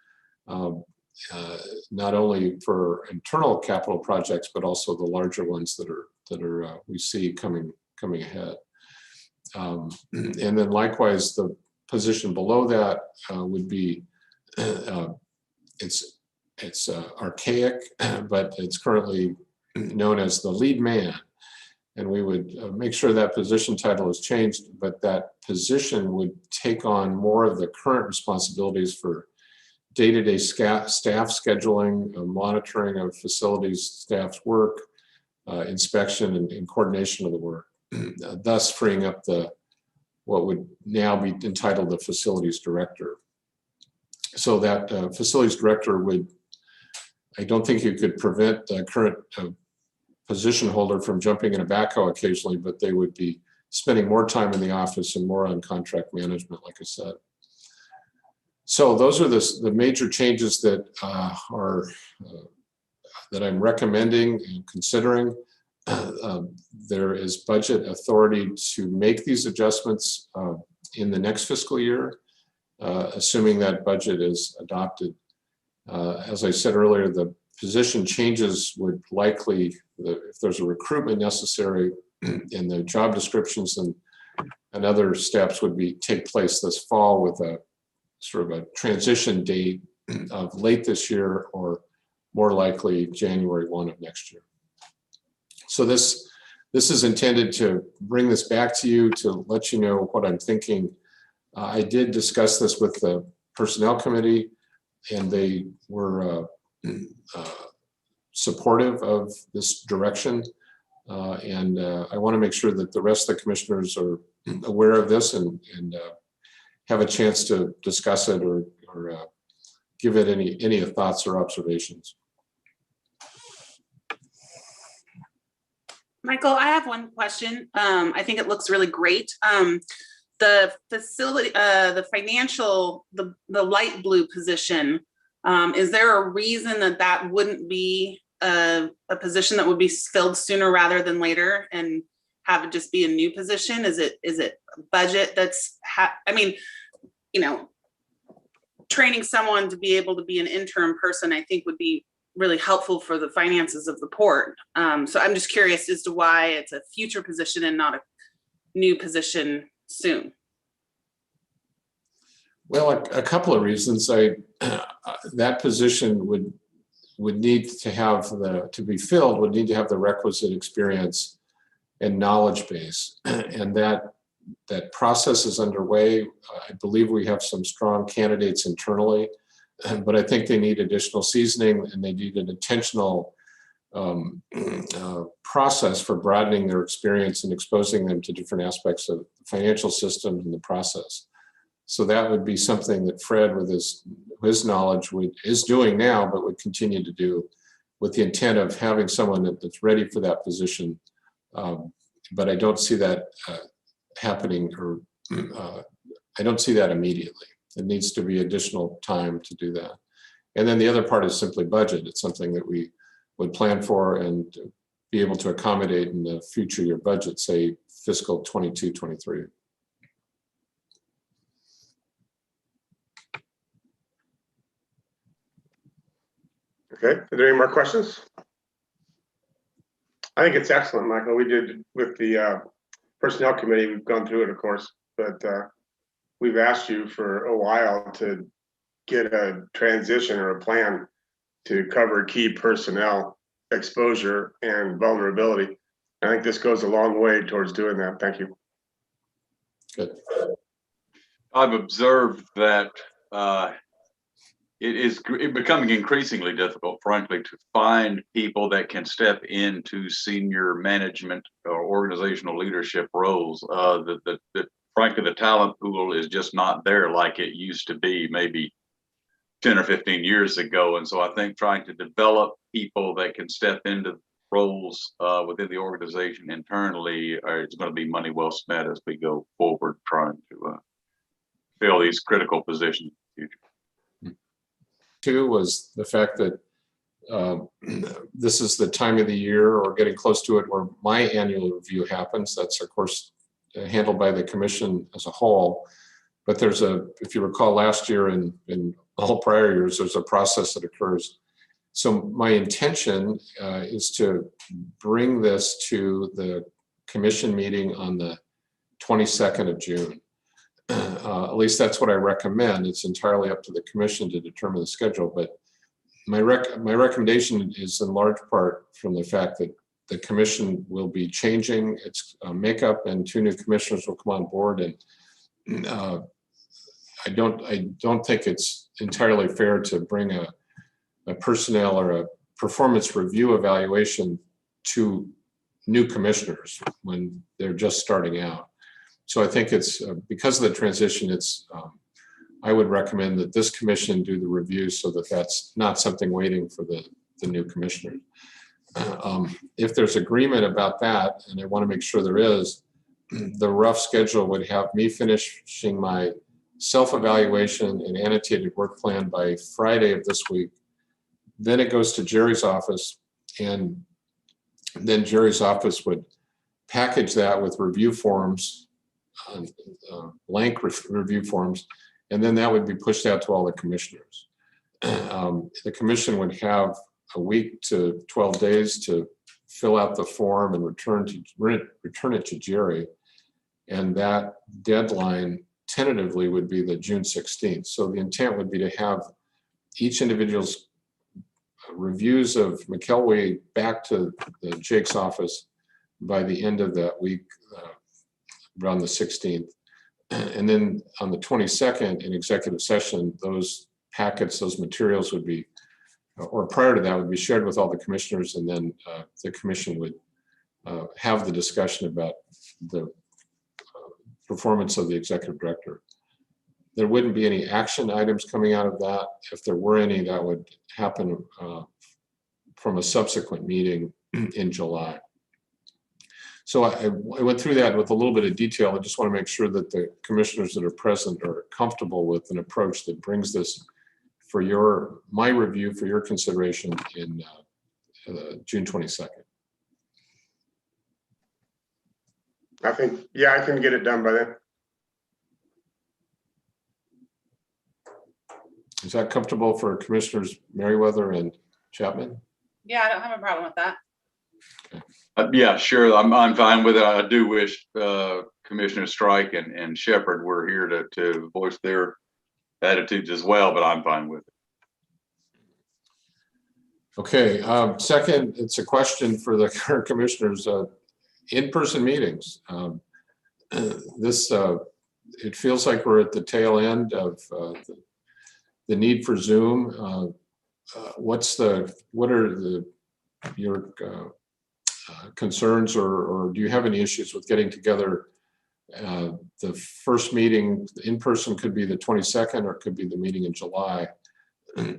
not only for internal capital projects, but also the larger ones that are we see coming ahead. And then likewise, the position below that would be it's archaic, but it's currently known as the lead man. And we would make sure that position title is changed, but that position would take on more of the current responsibilities for day-to-day staff scheduling, monitoring of facilities staff's work, inspection and coordination of the work, thus freeing up what would now be entitled the facilities director. So that facilities director would, I don't think you could prevent the current position holder from jumping in a backhoe occasionally, but they would be spending more time in the office and more on contract management, like I said. So those are the major changes that that I'm recommending and considering. There is budget authority to make these adjustments in the next fiscal year, assuming that budget is adopted. As I said earlier, the position changes would likely, if there's a recruitment necessary in the job descriptions and other steps would take place this fall with a sort of a transition date of late this year or more likely January 1 of next year. So this is intended to bring this back to you to let you know what I'm thinking. I did discuss this with the Personnel Committee, and they were supportive of this direction. And I want to make sure that the rest of the commissioners are aware of this and have a chance to discuss it or give it any thoughts or observations. Michael, I have one question. I think it looks really great. The facility, the financial, the light blue position, is there a reason that wouldn't be a position that would be filled sooner rather than later and have it just be a new position? Is it budget that's, I mean, you know, training someone to be able to be an interim person, I think would be really helpful for the finances of the port. So I'm just curious as to why it's a future position and not a new position soon. Well, a couple of reasons. That position would need to have to be filled would need to have the requisite experience and knowledge base, and that process is underway. I believe we have some strong candidates internally, but I think they need additional seasoning and they need an intentional process for broadening their experience and exposing them to different aspects of the financial system and the process. So that would be something that Fred, with his knowledge, is doing now, but would continue to do, with the intent of having someone that's ready for that position. But I don't see that happening, or I don't see that immediately. It needs to be additional time to do that. And then the other part is simply budget. It's something that we would plan for and be able to accommodate in the future year budget, say fiscal 22-23. Okay, are there any more questions? I think it's excellent, Michael. We did with the Personnel Committee, we've gone through it, of course, but we've asked you for a while to get a transition or a plan to cover key personnel exposure and vulnerability. I think this goes a long way towards doing that. Thank you. Good. I've observed that it is becoming increasingly difficult, frankly, to find people that can step into senior management or organizational leadership roles. Frankly, the talent pool is just not there like it used to be maybe 10 or 15 years ago. And so I think trying to develop people that can step into roles within the organization internally is going to be money well spent as we go forward trying to fill these critical positions in the future. Two was the fact that this is the time of the year or getting close to it where my annual review happens. That's of course handled by the commission as a whole. But there's if you recall last year and in all prior years, there's a process that occurs. So my intention is to bring this to the commission meeting on the 22nd of June. At least that's what I recommend. It's entirely up to the commission to determine the schedule. But my recommendation is in large part from the fact that the commission will be changing its makeup and 2 new commissioners will come on board. And I don't think it's entirely fair to bring a personnel or a performance review evaluation to new commissioners when they're just starting out. So I think it's because of the transition, it's I would recommend that this commission do the review so that that's not something waiting for the new commissioners. If there's agreement about that, and I want to make sure there is, the rough schedule would have me finishing my self-evaluation and annotated work plan by Friday of this week. Then it goes to Jerry's office, and then Jerry's office would package that with review forms, blank review forms, and then that would be pushed out to all the commissioners. The commission would have a week to 12 days to fill out the form and return it to Jerry, and that deadline tentatively would be the June 16th. So the intent would be to have each individual's reviews of McElwee back to Jake's office by the end of that week, around the 16th. And then on the 22nd in executive session, those packets, those materials would be, or prior to that, would be shared with all the commissioners, and then the commission would have the discussion about the performance of the executive director. There wouldn't be any action items coming out of that. If there were any, that would happen from a subsequent meeting in July. So I went through that with a little bit of detail. I just want to make sure that the commissioners that are present are comfortable with an approach that brings this for my review for your consideration in June 22nd. I think, yeah, I can get it done by then. Is that comfortable for Commissioners Merriweather and Chapman? Yeah, I don't have a problem with that. Yeah, sure. I'm fine with it. I do wish Commissioner Strike and Shepherd were here to voice their attitudes as well, but I'm fine with it. Okay. Second, it's a question for the current commissioners. In-person meetings. It feels like we're at the tail end of the need for Zoom. What are your concerns, or do you have any issues with getting together? The first meeting in person could be the 22nd, or it could be the meeting in July.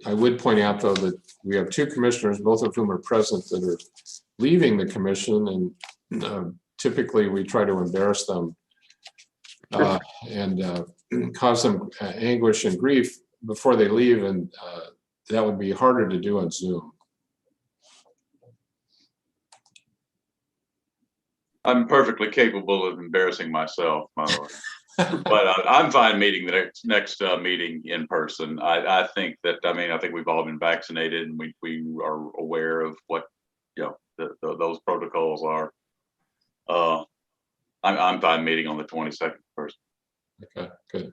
I would point out, though, that we have 2 commissioners, both of whom are present, that are leaving the commission, and typically we try to embarrass them and cause them anguish and grief before they leave, and that would be harder to do on Zoom. I'm perfectly capable of embarrassing myself, by the way. But I'm fine meeting the next meeting in person. I think we've all been vaccinated, and we are aware of what those protocols are. I'm fine meeting on the 22nd first. Okay, good.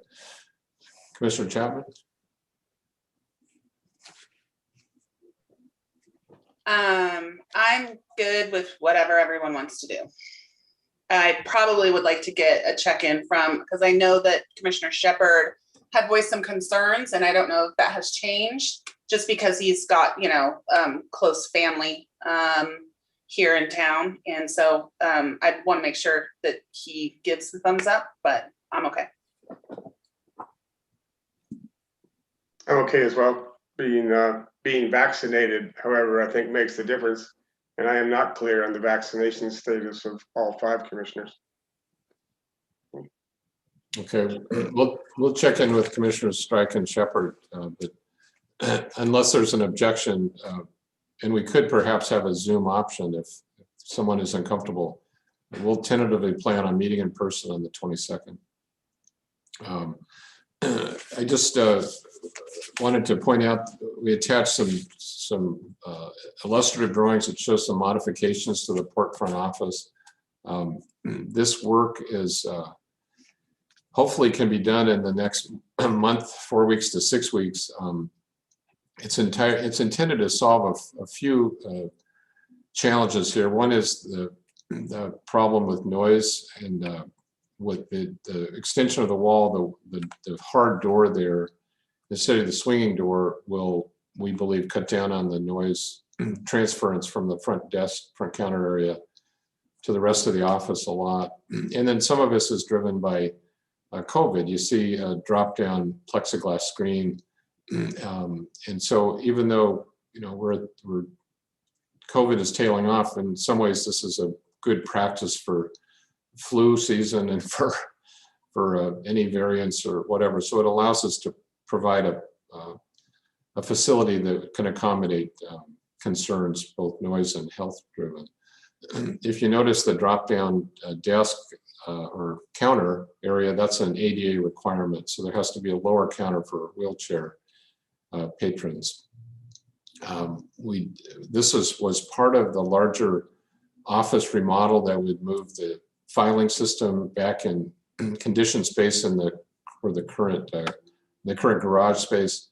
Commissioner Chapman? I'm good with whatever everyone wants to do. I probably would like to get a check-in from, because I know that Commissioner Shepherd had voiced some concerns, and I don't know if that has changed, just because he's got, close family here in town. And so I'd want to make sure that he gives the thumbs up, but I'm okay. I'm okay as well. Being vaccinated, however, I think makes the difference. And I am not clear on the vaccination status of all 5 commissioners. Okay, we'll check in with Commissioners Strike and Shepherd, but unless there's an objection, and we could perhaps have a Zoom option if someone is uncomfortable. We'll tentatively plan on meeting in person on the 22nd. I just wanted to point out, we attached some illustrative drawings that show some modifications to the port front office. This work is hopefully can be done in the next month, 4 weeks to 6 weeks. It's intended to solve a few challenges here. One is the problem with noise, and with the extension of the wall, the hard door there, instead of the swinging door, will, we believe, cut down on the noise transference from the front desk, front counter area to the rest of the office a lot. And then some of this is driven by COVID. You see a drop-down plexiglass screen. And so even though, we're COVID is tailing off, in some ways this is a good practice for flu season and for any variants or whatever. So it allows us to provide a facility that can accommodate concerns, both noise and health driven. If you notice the drop-down desk or counter area, that's an ADA requirement. So there has to be a lower counter for wheelchair patrons. This was part of the larger office remodel that would move the filing system back in condition space in the current garage space,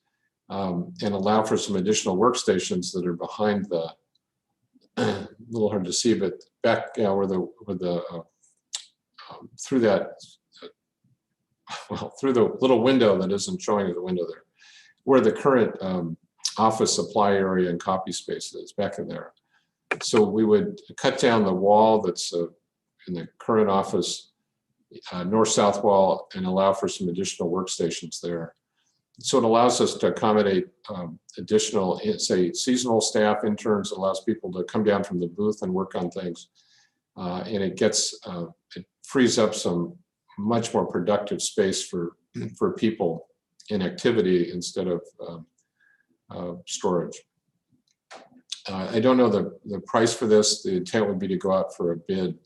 and allow for some additional workstations that are behind the a little hard to see, but back where the through that through the little window that isn't showing you the window there, where the current office supply area and copy space is, back in there. So we would cut down the wall that's in the current office, north-south wall, and allow for some additional workstations there. So it allows us to accommodate additional, say, seasonal staff, interns, allows people to come down from the booth and work on things. And it frees up some much more productive space for people in activity instead of storage. I don't know the price for this. The intent would be to go out for a bid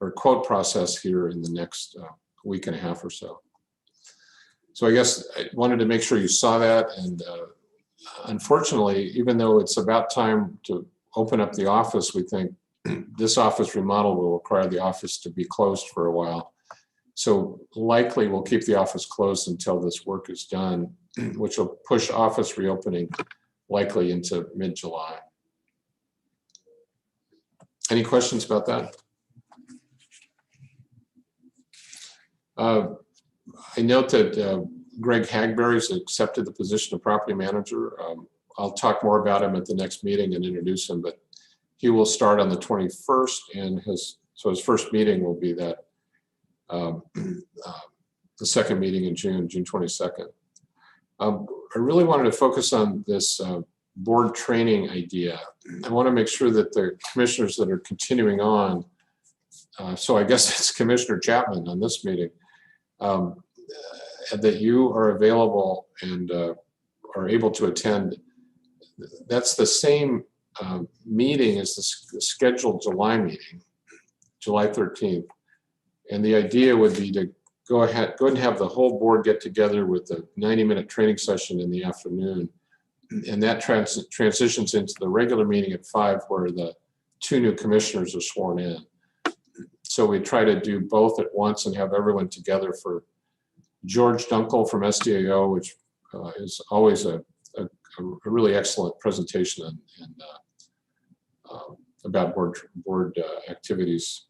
or quote process here in the next week and a half or so. So I guess I wanted to make sure you saw that. And unfortunately, even though it's about time to open up the office, we think this office remodel will require the office to be closed for a while. So likely we'll keep the office closed until this work is done, which will push office reopening likely into mid-July. Any questions about that? I note that Greg Hagberry's accepted the position of property manager. I'll talk more about him at the next meeting and introduce him, but he will start on the 21st, and his first meeting will be that the second meeting in June 22nd. I really wanted to focus on this board training idea. I want to make sure that the commissioners that are continuing on, so I guess it's Commissioner Chapman on this meeting, that you are available and are able to attend. That's the same meeting as the scheduled July meeting, July 13th. And the idea would be to go ahead and have the whole board get together with a 90-minute training session in the afternoon. And that transitions into the regular meeting at 5, where the 2 new commissioners are sworn in. So we try to do both at once and have everyone together for George Dunkel from SDAO, which is always a really excellent presentation and about board activities.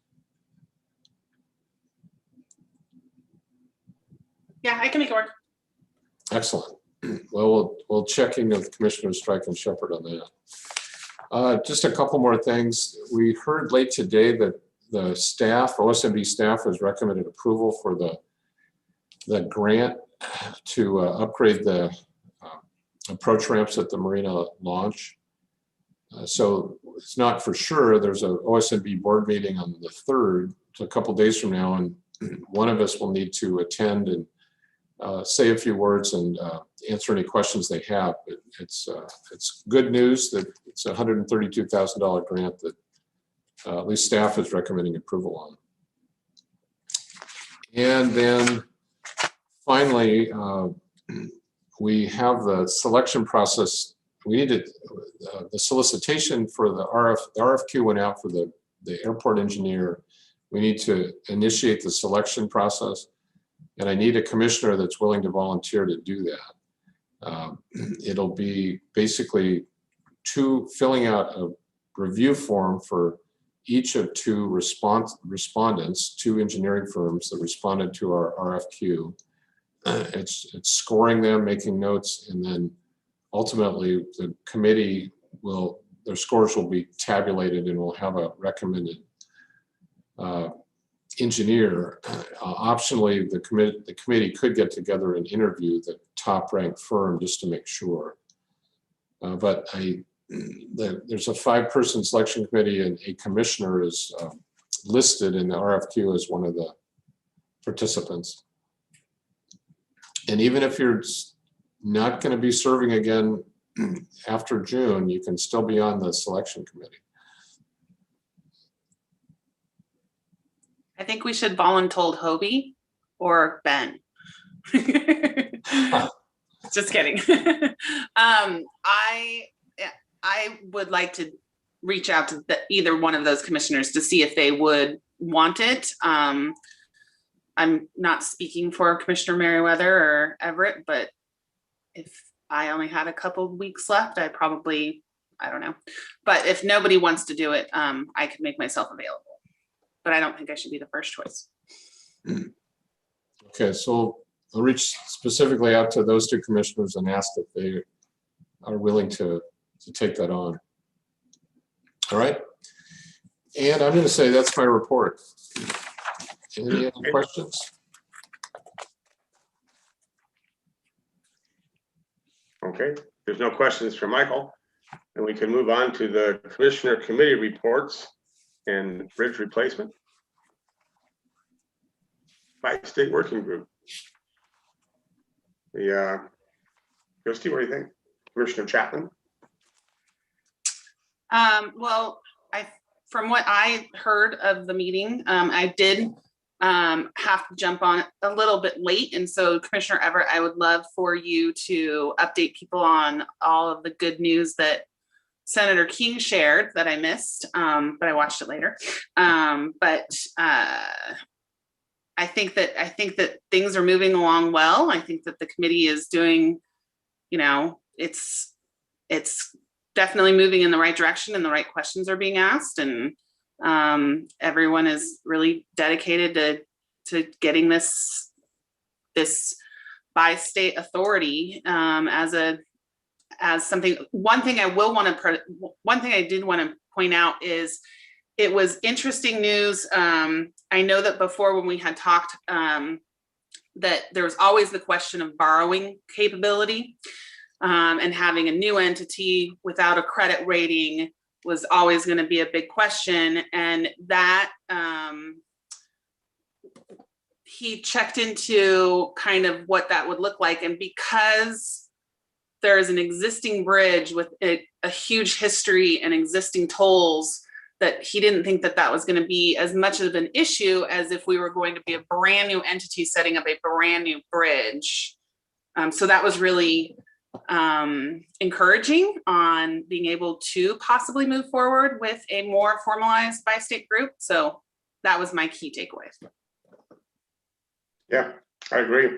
Yeah, I can make it work. Excellent. Well, we'll check in with Commissioners Strike and Shepherd on that. Just a couple more things. We heard late today that the staff, OSMB staff, has recommended approval for the grant to upgrade the approach ramps at the marina launch. So it's not for sure. There's a OSMB board meeting on the 3rd, so a couple days from now, and one of us will need to attend and say a few words and answer any questions they have. But it's good news that it's a $132,000 grant that at least staff is recommending approval on. And then finally, we have the selection process. We needed the solicitation for the RFQ went out for the airport engineer. We need to initiate the selection process, and I need a commissioner that's willing to volunteer to do that. It'll be basically filling out a review form for each of 2 respondents, 2 engineering firms that responded to our RFQ. It's scoring them, making notes, and then ultimately the committee their scores will be tabulated and we'll have a recommended engineer. Optionally, the committee could get together and interview the top ranked firm just to make sure. But there's a 5-person selection committee, and a commissioner is listed in the RFQ as one of the participants. And even if you're not going to be serving again after June, you can still be on the selection committee. I think we should voluntold Hobie or Ben. Just kidding. I would like to reach out to either one of those commissioners to see if they would want it. I'm not speaking for Commissioner Merriweather or Everett, but if I only had a couple of weeks left, I don't know. But if nobody wants to do it, I could make myself available. But I don't think I should be the first choice. Okay, so I'll reach specifically out to those 2 commissioners and ask if they are willing to take that on. All right. And I'm going to say that's my report. Any other questions? Okay, there's no questions for Michael. And we can move on to the Commissioner Committee reports and bridge replacement. Bistate Working Group. Christy, what do you think? Commissioner Chapman? Well, from what I heard of the meeting, I did have to jump on a little bit late. And so Commissioner Everett, I would love for you to update people on all of the good news that Senator King shared that I missed, but I watched it later. I think that things are moving along well. I think that the committee is doing, it's definitely moving in the right direction and the right questions are being asked. And everyone is really dedicated to getting this bi-state authority as something. One thing I did want to point out is it was interesting news. I know that before when we had talked that there was always the question of borrowing capability and having a new entity without a credit rating was always going to be a big question. And that he checked into kind of what that would look like. And because there is an existing bridge with a huge history and existing tolls, that he didn't think that that was going to be as much of an issue as if we were going to be a brand new entity setting up a brand new bridge. So that was really encouraging on being able to possibly move forward with a more formalized bi-state group. So that was my key takeaway. Yeah, I agree.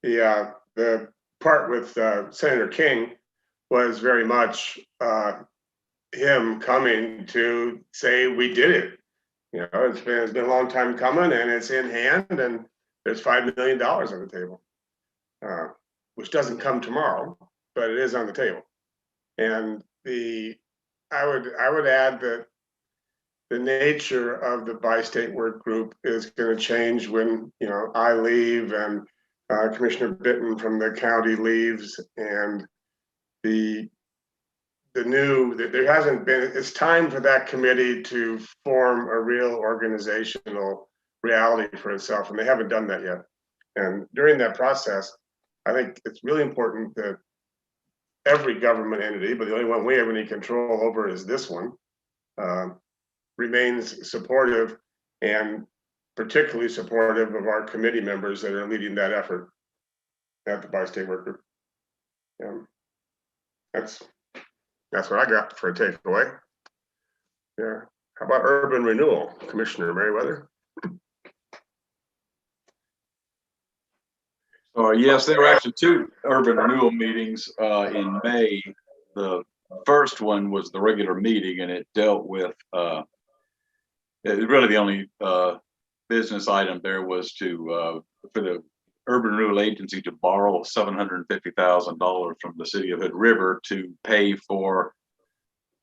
The part with Senator King was very much him coming to say we did it. You know, it's been a long time coming, and it's in hand, and there's $5 million on the table, which doesn't come tomorrow, but it is on the table. And I would add that the nature of the Bistate work group is going to change when, you know, I leave and Commissioner Bitton from the county leaves, and there hasn't been, it's time for that committee to form a real organizational reality for itself, and they haven't done that yet. And during that process, I think it's really important that every government entity, but the only one we have any control over is this one, remains supportive, and particularly supportive of our committee members that are leading that effort at the Bistate work group. That's what I got for a takeaway. Yeah. How about urban renewal, Commissioner Merriweather? Yes, there were actually two urban renewal meetings in May. The first one was the regular meeting, and it dealt with really the only business item there was for the Urban Renewal Agency to borrow $750,000 from the city of Hood River to pay for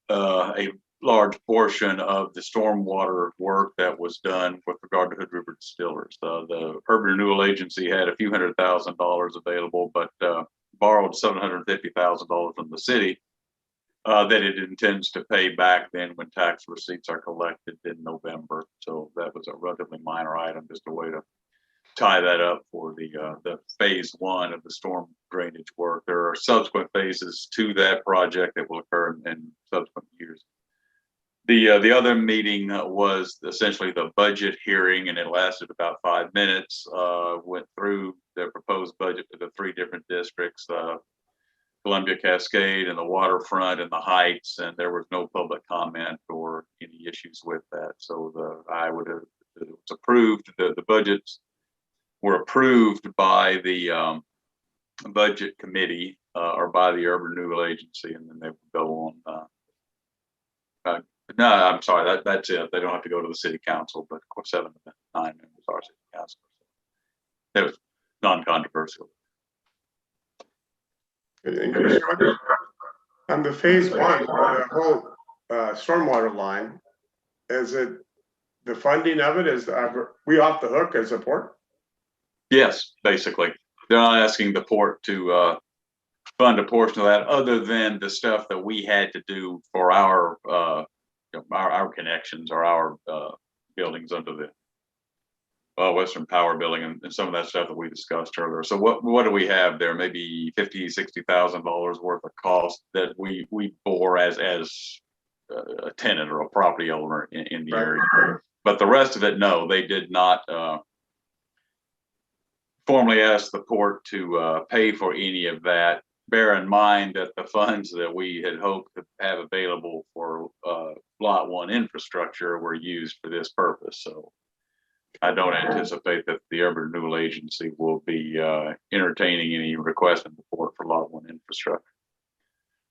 a large portion of the stormwater work that was done with regard to Hood River Distillers. The Urban Renewal Agency had a few $100,000 available, but borrowed $750,000 from the city that it intends to pay back then when tax receipts are collected in November. So that was a relatively minor item, just a way to tie that up for the phase one of the storm drainage work. There are subsequent phases to that project that will occur in subsequent years. The other meeting was essentially the budget hearing, and it lasted about 5 minutes. Went through the proposed budget for the 3 different districts, Columbia Cascade and the waterfront and the Heights, and there was no public comment or any issues with that. So it was approved. The budgets were approved by the budget committee or by the Urban Renewal Agency, and then they would go on. No, I'm sorry, that's it. They don't have to go to the city council, but of course 7 of the 9 members are city council. It was non-controversial. On the phase one, the whole stormwater line, is it the funding of it? Are we off the hook as a port? Yes, basically. They're not asking the port to fund a portion of that, other than the stuff that we had to do for our connections or our buildings under the Western Power Building and some of that stuff that we discussed earlier. So what do we have there? Maybe $50,000-$60,000 worth of cost that we bore as a tenant or a property owner in the area. But the rest of it, no, they did not formally ask the port to pay for any of that. Bear in mind that the funds that we had hoped to have available for Lot 1 infrastructure were used for this purpose. So I don't anticipate that the Urban Renewal Agency will be entertaining any request in the port for Lot 1 infrastructure.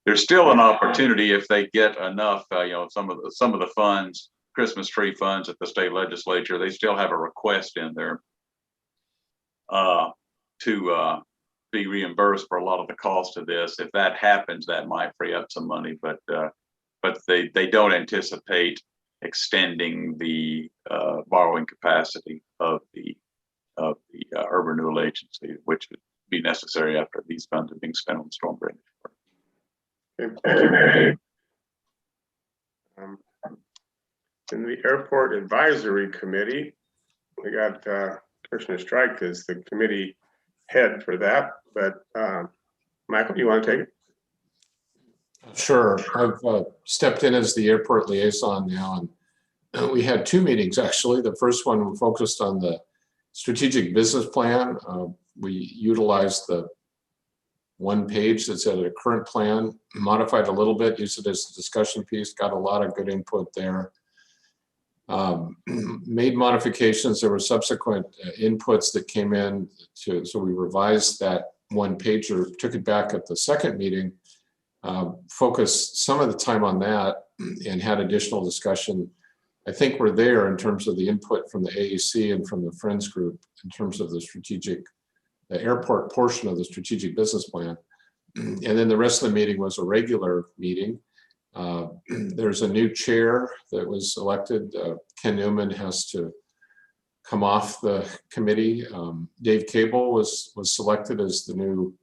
There's still an opportunity if they get enough, some of the funds, Christmas tree funds at the state legislature, they still have a request in there to be reimbursed for a lot of the cost of this. If that happens, that might free up some money, but they don't anticipate extending the borrowing capacity of the Urban Renewal Agency, which would be necessary after these funds are being spent on storm drainage work. In the Airport Advisory Committee, we got Commissioner Strike as the committee head for that, but Michael, you want to take it? Sure. I've stepped in as the airport liaison now, and we had 2 meetings actually. The first one focused on the strategic business plan. We utilized the 1 page that said a current plan, modified a little bit, used it as a discussion piece, got a lot of good input there. Made modifications. There were subsequent inputs that came in so we revised that 1 pager, took it back at the second meeting, focused some of the time on that, and had additional discussion. I think we're there in terms of the input from the AAC and from the Friends group in terms of the airport portion of the strategic business plan. And then the rest of the meeting was a regular meeting. There's a new chair that was elected. Ken Newman has to come off the committee. Dave Cable was selected as the new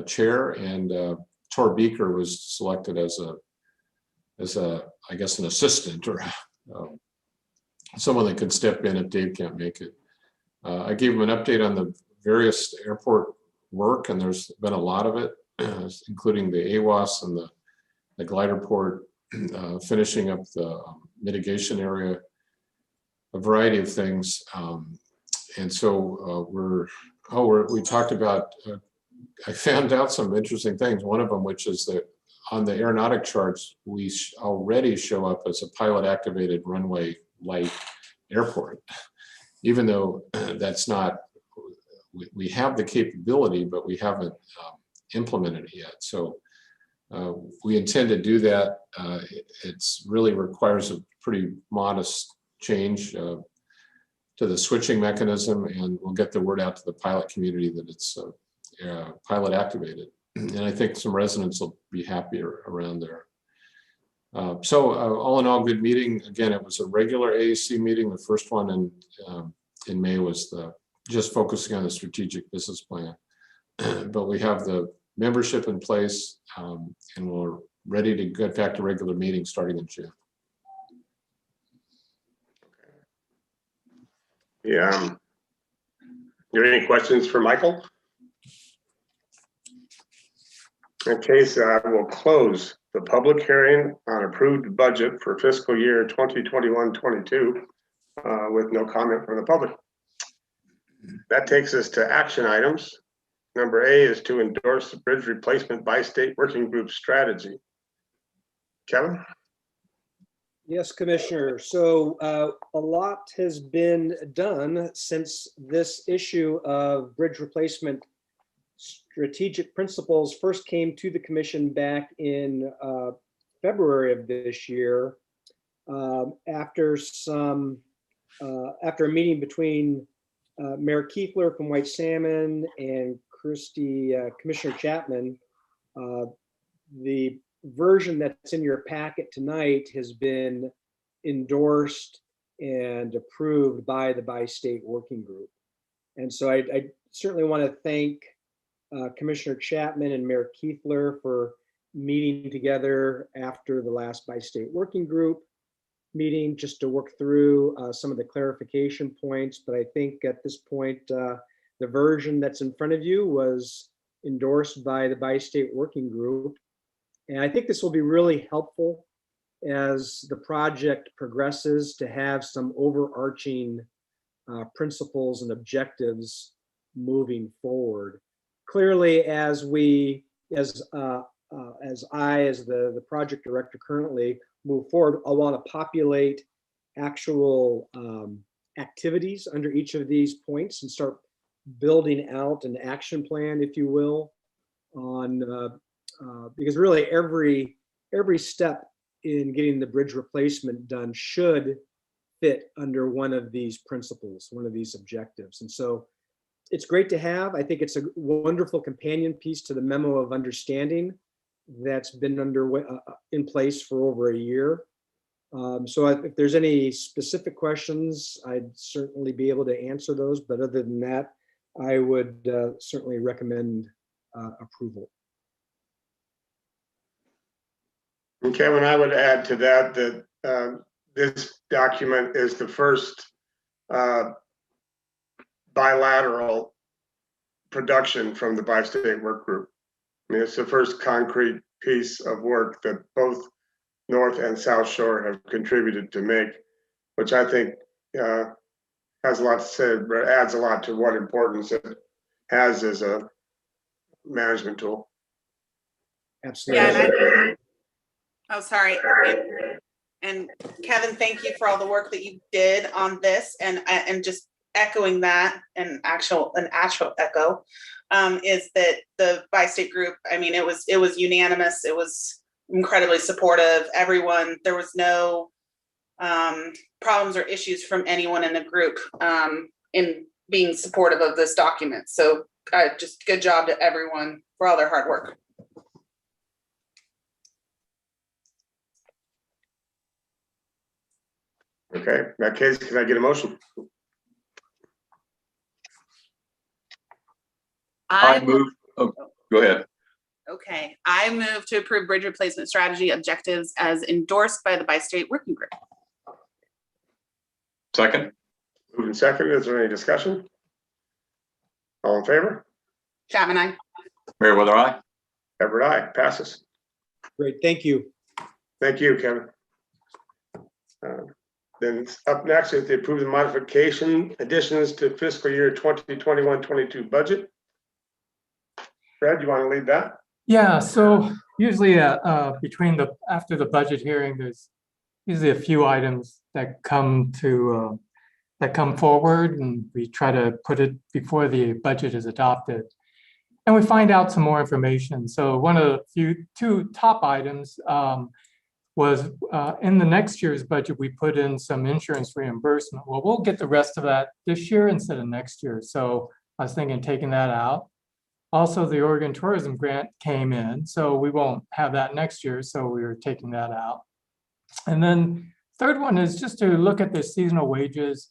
chair, and Tor Beaker was selected as I guess an assistant or someone that could step in if Dave can't make it. I gave him an update on the various airport work, and there's been a lot of it, including the AWAS and the glider port, finishing up the mitigation area, a variety of things. And so we talked about, I found out some interesting things. One of them, which is that on the aeronautic charts, we already show up as a pilot activated runway light airport, even though that's not, we have the capability, but we haven't implemented it yet. So we intend to do that. It's really requires a pretty modest change to the switching mechanism, and we'll get the word out to the pilot community that it's pilot activated. And I think some residents will be happier around there. So all in all, good meeting. Again, it was a regular AAC meeting. The first one in May was just focusing on the strategic business plan. But we have the membership in place, and we're ready to get back to regular meetings starting in June. Yeah. Are there any questions for Michael? In case, I will close the public hearing on approved budget for fiscal year 2021-22 with no comment from the public. That takes us to action items. Number A is to endorse the bridge replacement Bistate working group strategy. Kevin? Yes, Commissioner. So a lot has been done since this issue of bridge replacement strategic principles first came to the commission back in February of this year, after a meeting between Mayor Kiefler from White Salmon and Commissioner Chapman. The version that's in your packet tonight has been endorsed and approved by the Bistate Working Group. And so I certainly want to thank Commissioner Chapman and Mayor Kiefler for meeting together after the last Bistate Working Group meeting just to work through some of the clarification points. But I think at this point, the version that's in front of you was endorsed by the Bistate Working Group. And I think this will be really helpful as the project progresses to have some overarching principles and objectives moving forward. Clearly, as the project director currently move forward, I want to populate actual activities under each of these points and start building out an action plan, if you will, on because really every step in getting the bridge replacement done should fit under one of these principles, one of these objectives. And so it's great to have. I think it's a wonderful companion piece to the memo of understanding that's been underway in place for over a year. So if there's any specific questions, I'd certainly be able to answer those. But other than that, I would certainly recommend approval. And Kevin, I would add to that this document is the first bilateral production from the Bistate Work Group. I mean, it's the first concrete piece of work that both North and South Shore have contributed to make, which I think has a lot to say, but adds a lot to what importance it has as a management tool. Absolutely. Yeah, oh, sorry. And Kevin, thank you for all the work that you did on this, and just echoing that, an actual echo, is that the Bistate group, I mean, it was unanimous. It was incredibly supportive. Everyone, there was no problems or issues from anyone in the group in being supportive of this document. So just good job to everyone for all their hard work. Okay, in that case, can I get a motion? I move, oh, go ahead. Okay, I move to approve bridge replacement strategy objectives as endorsed by the Bistate Working Group. Second? Moved and seconded. Is there any discussion? All in favor? Chapman, aye. Meriwether, aye. Everett, aye. Passes. Great, thank you. Thank you, Kevin. Then up next is the approved modification additions to fiscal year 2021-22 budget. Fred, you want to lead that? Yeah, so usually after the budget hearing, there's usually a few items that come forward, and we try to put it before the budget is adopted. And we find out some more information. So one of the two top items was in the next year's budget, we put in some insurance reimbursement. Well, we'll get the rest of that this year instead of next year. So I was thinking taking that out. Also, the Oregon Tourism Grant came in, so we won't have that next year. So we were taking that out. And then third one is just to look at the seasonal wages,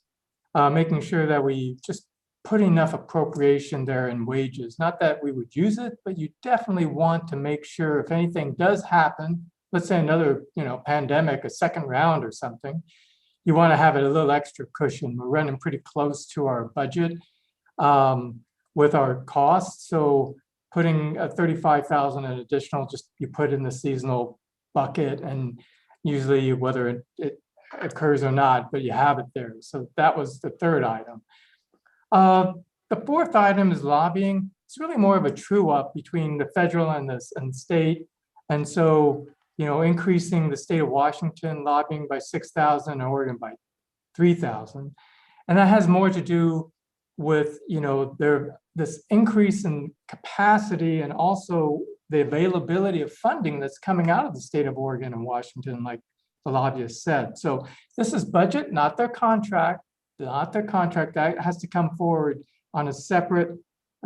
making sure that we just put enough appropriation there in wages. Not that we would use it, but you definitely want to make sure if anything does happen, let's say another, pandemic, a second round or something, you want to have a little extra cushion. We're running pretty close to our budget with our costs. So putting a $35,000 in additional, just you put in the seasonal bucket, and usually whether it occurs or not, but you have it there. So that was the third item. The fourth item is lobbying. It's really more of a true up between the federal and the state. And so, increasing the state of Washington lobbying by 6,000 and Oregon by 3,000. And that has more to do with, this increase in capacity and also the availability of funding that's coming out of the state of Oregon and Washington, like the lobbyist said. So this is budget, not their contract. That has to come forward on a separately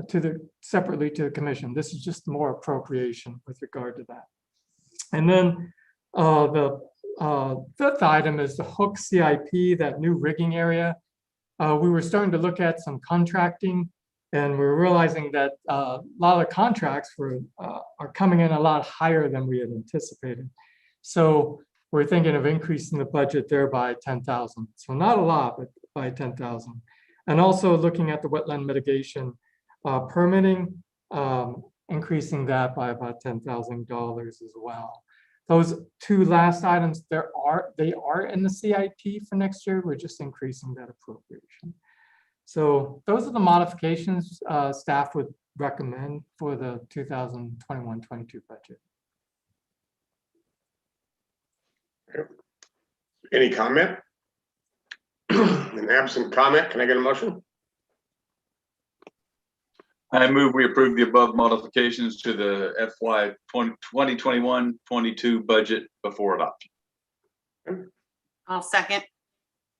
to the commission. This is just more appropriation with regard to that. And then the fifth item is the Hook CIP, that new rigging area. We were starting to look at some contracting, and we were realizing that a lot of the contracts are coming in a lot higher than we had anticipated. So we're thinking of increasing the budget there by 10,000. So not a lot, but by 10,000. And also looking at the wetland mitigation permitting, increasing that by about $10,000 as well. Those two last items, they are in the CIP for next year. We're just increasing that appropriation. So those are the modifications staff would recommend for the 2021-22 budget. Any comment? In absent comment, can I get a motion? I move we approve the above modifications to the FY 2021-22 budget before adoption. I'll second.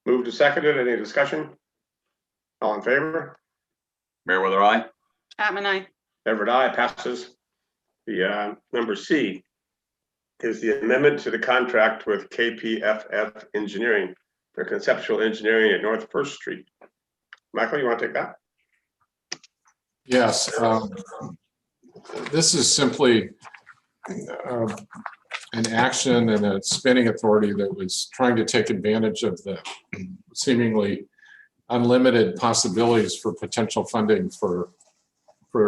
Moved to seconded. Any discussion? All in favor? Meriwether, aye. Chapman, aye. Everett, aye. Passes. The number C is the amendment to the contract with KPFF Engineering for conceptual engineering at North First Street. Michael, you want to take that? Yes. This is simply an action and a spending authority that was trying to take advantage of the seemingly unlimited possibilities for potential funding for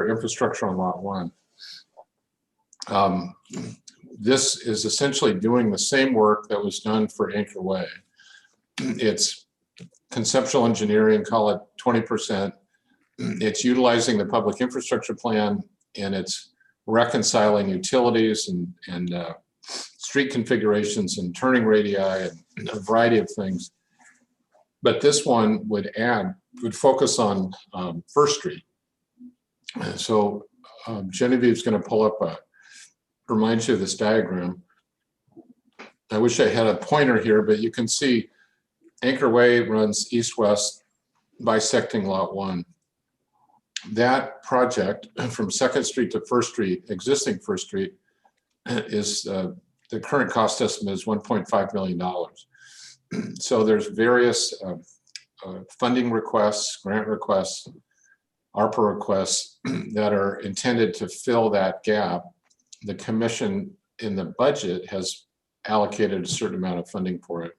infrastructure on Lot 1. This is essentially doing the same work that was done for Anchor Way. It's conceptual engineering, call it 20%. It's utilizing the public infrastructure plan, and it's reconciling utilities and street configurations and turning radii and a variety of things. But this one would focus on First Street. So Genevieve's going to pull up remind you of this diagram. I wish I had a pointer here, but you can see Anchor Way runs east-west, bisecting Lot 1. That project from 2nd Street to 1st Street, existing 1st Street, is the current cost estimate is $1.5 million. So there's various funding requests, grant requests, ARPA requests that are intended to fill that gap. The commission in the budget has allocated a certain amount of funding for it.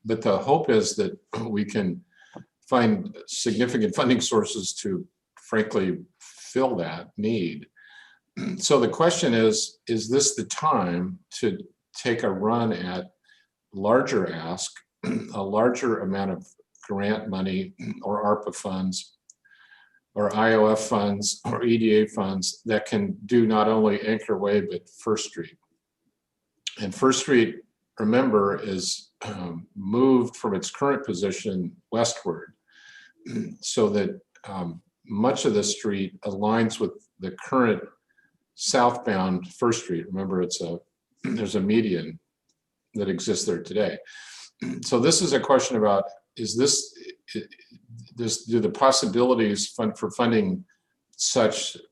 But the hope is that we can find significant funding sources to frankly fill that need. So the question is this the time to take a run at larger ask, a larger amount of grant money or ARPA funds or IOF funds or EDA funds that can do not only Anchor Way, but 1st Street. And 1st Street, remember, is moved from its current position westward so that much of the street aligns with the current southbound 1st Street. Remember, there's a median that exists there today. So this is a question about, do the possibilities for funding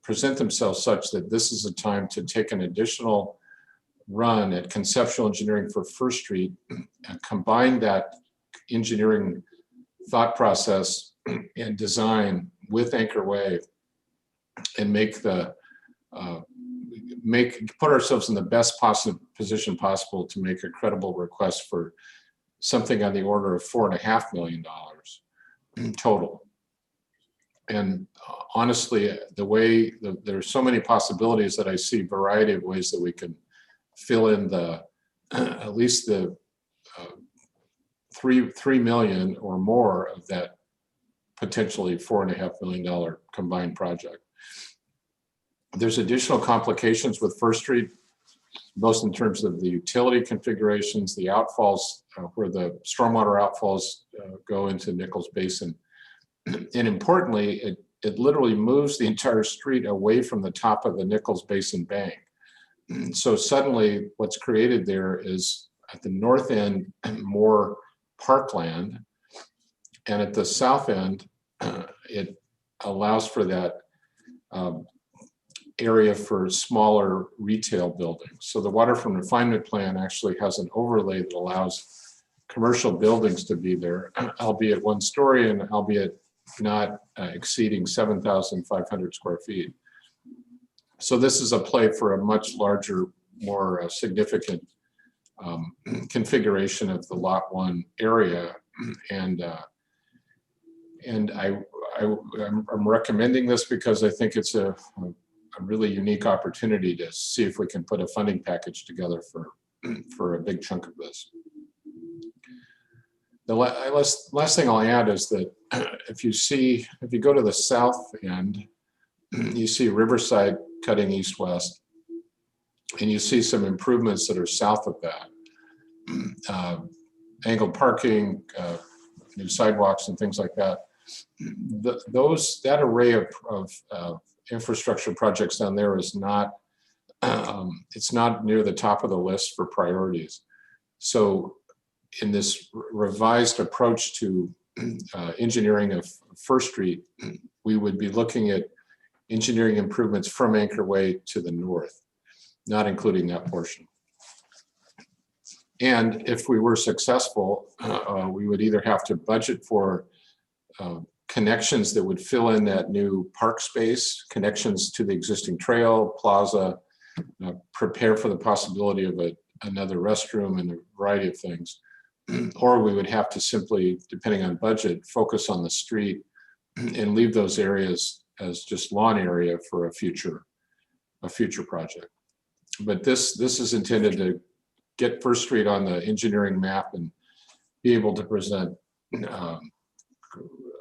present themselves such that this is a time to take an additional run at conceptual engineering for 1st Street and combine that engineering thought process and design with Anchor Way and put ourselves in the best possible position possible to make a credible request for something on the order of $4.5 million total. And honestly, there's so many possibilities that I see a variety of ways that we can fill in at least the $3 million or more of that potentially $4.5 million combined project. There's additional complications with 1st Street, both in terms of the utility configurations, the outfalls, where the stormwater outfalls go into Nichols Basin. And importantly, it literally moves the entire street away from the top of the Nichols Basin bank. So suddenly what's created there is at the north end, more parkland. And at the south end, it allows for that area for smaller retail buildings. So the waterfront refinement plan actually has an overlay that allows commercial buildings to be there, albeit 1 story and albeit not exceeding 7,500 square feet. So this is a play for a much larger, more significant configuration of the Lot 1 area. And I'm recommending this because I think it's a really unique opportunity to see if we can put a funding package together for a big chunk of this. The last thing I'll add is that if you go to the south end, you see Riverside cutting east-west, and you see some improvements that are south of that. Angled parking, new sidewalks and things like that. That array of infrastructure projects down there is not, it's not near the top of the list for priorities. So in this revised approach to engineering of 1st Street, we would be looking at engineering improvements from Anchor Way to the north, not including that portion. And if we were successful, we would either have to budget for connections that would fill in that new park space, connections to the existing trail, plaza, prepare for the possibility of another restroom and a variety of things. Or we would have to simply, depending on budget, focus on the street and leave those areas as just lawn area for a future project. But this is intended to get 1st Street on the engineering map and be able to present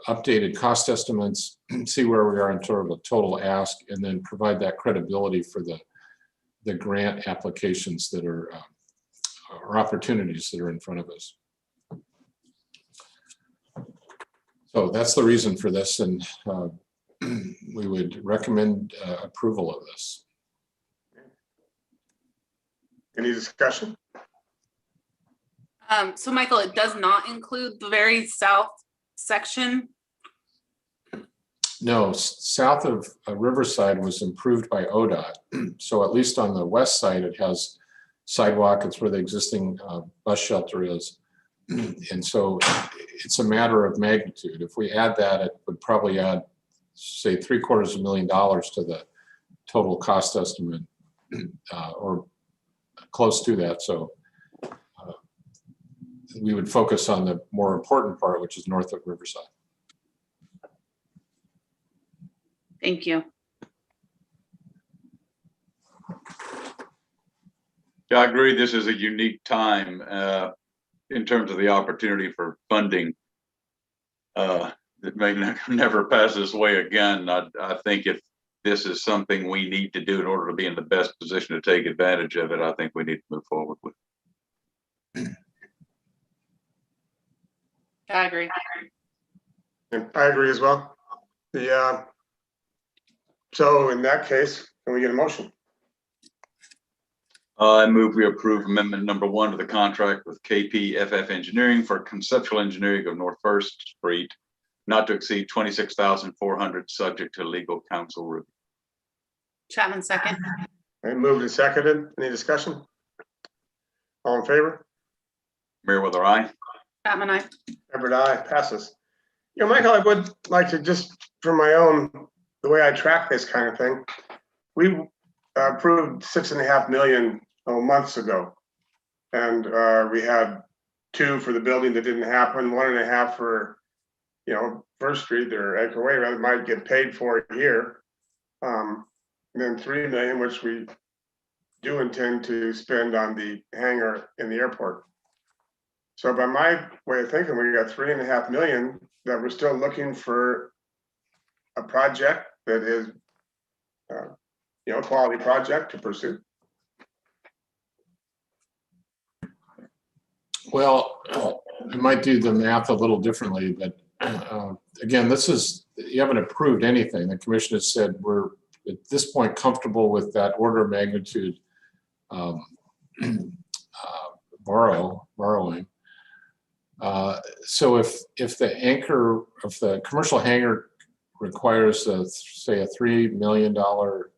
updated cost estimates, see where we are in total ask, and then provide that credibility for the grant applications that are or opportunities that are in front of us. So that's the reason for this, and we would recommend approval of this. Any discussion? So Michael, it does not include the very south section. No, south of Riverside was improved by ODOT. So at least on the west side, it has sidewalk. It's where the existing bus shelter is. And so it's a matter of magnitude. If we add that, it would probably add, say, $750,000 to the total cost estimate, or close to that. So we would focus on the more important part, which is north of Riverside. Thank you. Yeah, I agree. This is a unique time in terms of the opportunity for funding. It may never pass this way again. I think if this is something we need to do in order to be in the best position to take advantage of it, I think we need to move forward with it. I agree. And I agree as well. So in that case, can we get a motion? I move we approve amendment number 1 to the contract with KPFF Engineering for conceptual engineering of North First Street, not to exceed $26,400, subject to legal counsel review. Chapman second. Okay, moved and seconded. Any discussion? All in favor? Meriwether, aye. Chapman, aye. Everett, aye. Passes. You know, Michael, I would like to just, for my own, the way I track this kind of thing, we approved $6.5 million months ago. And we had 2 for the building that didn't happen, 1.5 for, First Street or Edgar Way, that might get paid for here. And then $3 million, which we do intend to spend on the hangar in the airport. So by my way of thinking, we got $3.5 million that we're still looking for a project that is, a quality project to pursue. Well, I might do the math a little differently, but again, you haven't approved anything. The commission has said we're at this point comfortable with that order of magnitude borrowing. So if the commercial hangar requires say a $3 to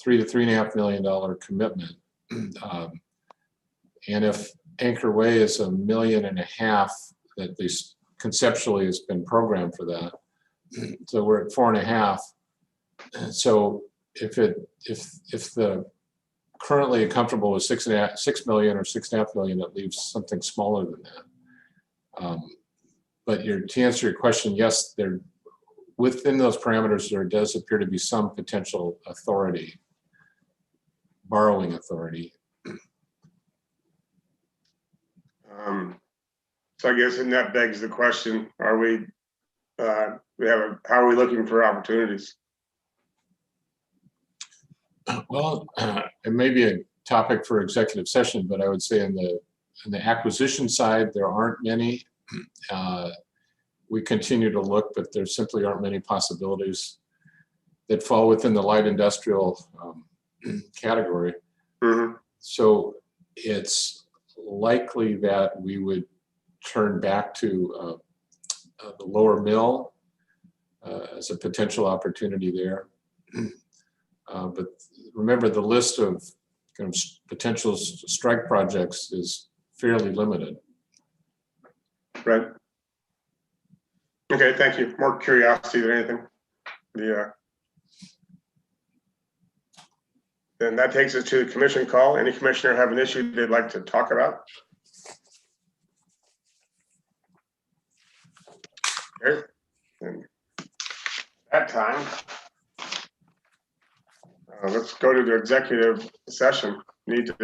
$3.5 million commitment, and if Anchor Way is $1.5 million, that least conceptually has been programmed for that, so we're at 4.5. So if the currently comfortable with $6 million or $6.5 million, that leaves something smaller than that. But to answer your question, yes, there within those parameters there does appear to be some potential borrowing authority. So I guess, and that begs the question: how are we looking for opportunities? Well, it may be a topic for executive session, but I would say on the acquisition side, there aren't many. We continue to look, but there simply aren't many possibilities that fall within the light industrial category. Mm-hmm. So it's likely that we would turn back to the lower mill as a potential opportunity there. But remember, the list of kind of potential strike projects is fairly limited. Right. Okay, thank you. More curiosity than anything. Then that takes us to the commission call. Any commissioner have an issue they'd like to talk about? Okay. And that time, let's go to the executive session. Need to,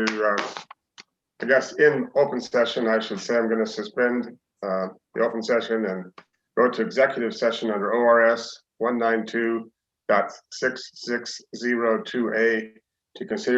I guess, in open session, I should say, I'm going to suspend the open session and go to executive session under ORS 192.6602A to consider